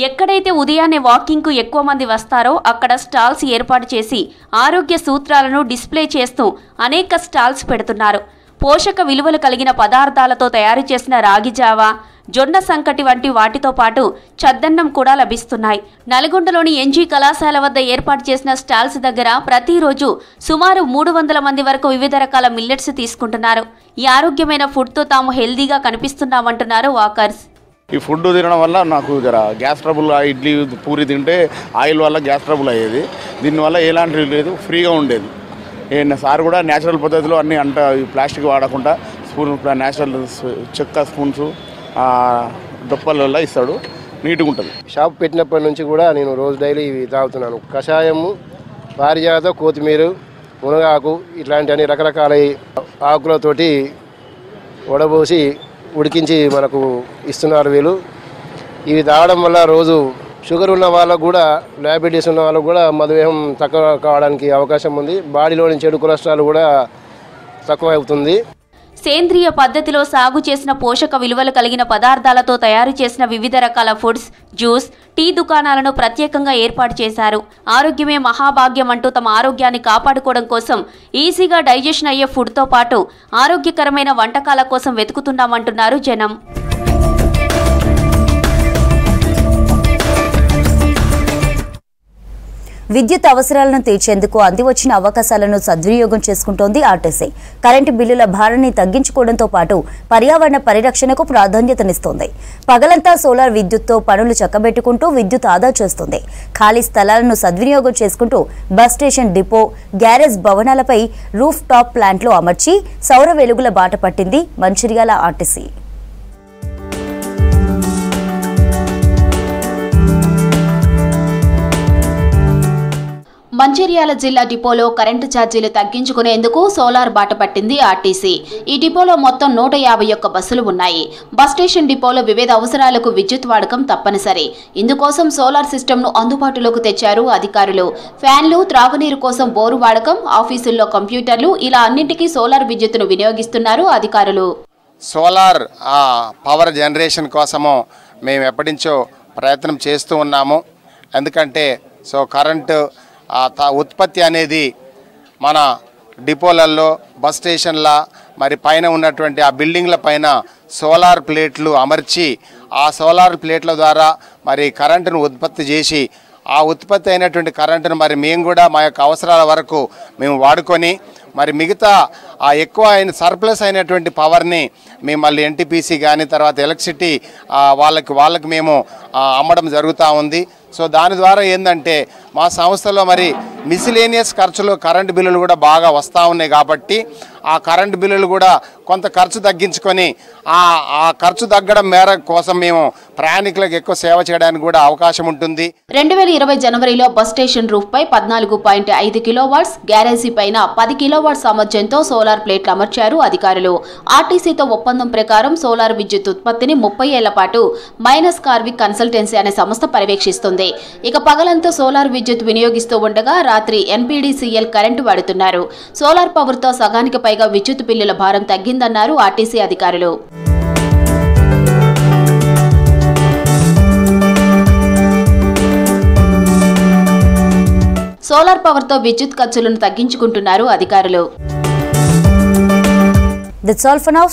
ఎక్కడైతే ఉదయాన్నే వాకింగ్కు ఎక్కువ మంది వస్తారో అక్కడ స్టాల్స్ ఏర్పాటు చేసి ఆరోగ్య సూత్రాలను డిస్ప్లే చేస్తూ అనేక స్టాల్స్ పెడుతున్నారు. పోషక విలువలు కలిగిన పదార్థాలతో తయారు చేసిన రాగి జావా, జొన్న సంకటి వంటి వాటితో పాటు చద్దన్నం కూడా లభిస్తున్నాయి. నల్గొండలోని ఎన్జీ కళాశాల వద్ద ఏర్పాటు చేసిన స్టాల్స్ దగ్గర ప్రతిరోజు సుమారు 300 మంది వరకు వివిధ రకాల మిల్లెట్స్ తీసుకుంటున్నారు. ఈ ఆరోగ్యమైన ఫుడ్తో తాము హెల్దీగా కనిపిస్తున్నామంటున్నారు వాకర్స్. ఈ ఫుడ్ తినడం వల్ల నాకు జర గ్యాస్ ట్రబుల్, ఇడ్లీ పూరి తింటే ఆయిల్ వల్ల గ్యాస్ ట్రబుల్ అయ్యేది. దీనివల్ల ఎలాంటి లేదు, ఫ్రీగా ఉండేది. సార్ కూడా న్యాచురల్ పద్ధతిలో అన్ని ప్లాస్టిక్ వాడకుండా స్పూన్ న్యాచురల్ చెక్క స్పూన్స్ డొప్పల ఇస్తాడు, నీట్గా ఉంటుంది. షాప్ పెట్టినప్పటి నుంచి కూడా నేను రోజు డైలీ ఇవి తాగుతున్నాను. కషాయము, పారిజాత, కొత్తిమీర, మునగాకు ఇట్లాంటి అన్ని రకరకాల ఆకులతోటి వడబోసి ఉడికించి మనకు ఇస్తున్నారు వీళ్ళు. ఇవి తాగడం వల్ల రోజు షుగర్ ఉన్న వాళ్ళకు కూడా, డయాబెటీస్ ఉన్న వాళ్ళకు కూడా మధుమేహం తక్కువ కావడానికి అవకాశం ఉంది. బాడీలోని చెడు కొలెస్ట్రాల్ కూడా తక్కువ అవుతుంది. సేంద్రియ పద్ధతిలో సాగు చేసిన పోషక విలువలు కలిగిన పదార్థాలతో తయారు చేసిన వివిధ రకాల ఫుడ్స్, జ్యూస్, టీ దుకాణాలను ప్రత్యేకంగా ఏర్పాటు చేశారు. ఆరోగ్యమే మహాభాగ్యం అంటూ తమ ఆరోగ్యాన్ని కాపాడుకోవడం కోసం ఈజీగా డైజెషన్ అయ్యే ఫుడ్తో పాటు ఆరోగ్యకరమైన వంటకాల కోసం వెతుకుతున్నామంటున్నారు జనం. విద్యుత్ అవసరాలను తీర్చేందుకు అందివచ్చిన అవకాశాలను సద్వినియోగం చేసుకుంటోంది ఆర్టీసీ. కరెంటు బిల్లుల భారాన్ని తగ్గించుకోవడంతో పాటు పర్యావరణ పరిరక్షణకు ప్రాధాన్యతనిస్తోంది. పగలంతా సోలార్ విద్యుత్తో పనులు చక్కబెట్టుకుంటూ విద్యుత్ ఆదా చేస్తుంది. ఖాళీ స్థలాలను సద్వినియోగం చేసుకుంటూ బస్ స్టేషన్, డిపో, గ్యారేజ్ భవనాలపై రూఫ్ టాప్ ప్లాంట్లు అమర్చి సౌర వెలుగుల బాట పట్టింది మంచిర్యాల ఆర్టీసీ. మంచిర్యాల జిల్లా డిపోలో కరెంటు ఛార్జీలు తగ్గించుకునేందుకు సోలార్ బాట పట్టింది ఆర్టీసీ. ఈ డిపోలో మొత్తం 151 బస్సులు ఉన్నాయి. బస్ స్టేషన్ డిపోలో వివిధ అవసరాలకు విద్యుత్ వాడకం తప్పనిసరి. ఇందుకోసం సోలార్ సిస్టమ్ను అందుబాటులోకి తెచ్చారు అధికారులు. ఫ్యాన్లు, త్రాగునీరు కోసం బోరు వాడకం, ఆఫీసుల్లో కంప్యూటర్లు, ఇలా అన్నింటికీ సోలార్ విద్యుత్తును వినియోగిస్తున్నారు అధికారులు. సోలార్ పవర్ జనరేషన్ కోసము మేము ఎప్పటి నుంచో ప్రయత్నం చేస్తూ ఉన్నాము. ఎందుకంటే కరెంటు ఉత్పత్తి అనేది మన డిపోలలో, బస్ స్టేషన్ల, మరి పైన ఉన్నటువంటి ఆ బిల్డింగ్ల పైన సోలార్ ప్లేట్లు అమర్చి ఆ సోలార్ ప్లేట్ల ద్వారా మరి కరెంటును ఉత్పత్తి చేసి ఆ ఉత్పత్తి అయినటువంటి కరెంటును మరి మేము కూడా మా యొక్క అవసరాల వరకు మేము వాడుకొని మరి మిగతా ఆ ఎక్కువ అయిన సర్ప్లస్ అయినటువంటి పవర్ని మేము మళ్ళీ ఎన్టీపీసీ కానీ తర్వాత ఎలక్ట్రిసిటీ వాళ్ళకి మేము అమ్మడం జరుగుతూ ఉంది. సో దాని ద్వారా ఏంటంటే మా సంస్థలో మరి మిసిలేనియస్ ఖర్చులు, కరెంటు బిల్లులు కూడా బాగా వస్తూ ఉన్నాయి. కాబట్టి ఆ కరెంటు బిల్లులు కూడా కొంత ఖర్చు తగ్గించుకొని ఆ ఖర్చు తగ్గడం మేర కోసం మేము ప్రయాణికులకు ఎక్కువ సేవ చేయడానికి కూడా అవకాశం ఉంటుంది. 2020 జనవరిలో బస్ స్టేషన్ రూఫ్ పై 14.5 కిలోవాట్స్, గ్యారేజీ పైన 10 కిలోవాట్ సామర్థ్యంతో సోలార్ ప్లేట్లు అమర్చారు అధికారులు. ఆర్టీసీతో ఒప్పందం ప్రకారం సోలార్ విద్యుత్ ఉత్పత్తిని 30 ఏళ్ల పాటు మైనస్ కార్విక్ కన్సల్టెన్సీ అనే సంస్థ పర్యవేక్షిస్తుంది. ఇక పగలంతా సోలార్ విద్యుత్ వినియోగిస్తూ ఉండగా రాత్రి ఎన్పీడీసీఎల్ కరెంటు వాడుతున్నారు. సోలార్ పవర్ తో సగానికి పైగా విద్యుత్ బిల్లుల భారం తగ్గిందన్నారు ఆర్టీసీ అధికారులు. సోలార్ పవర్ తో విద్యుత్ ఖర్చులను తగ్గించుకుంటున్నారు అధికారులు. That's all for now.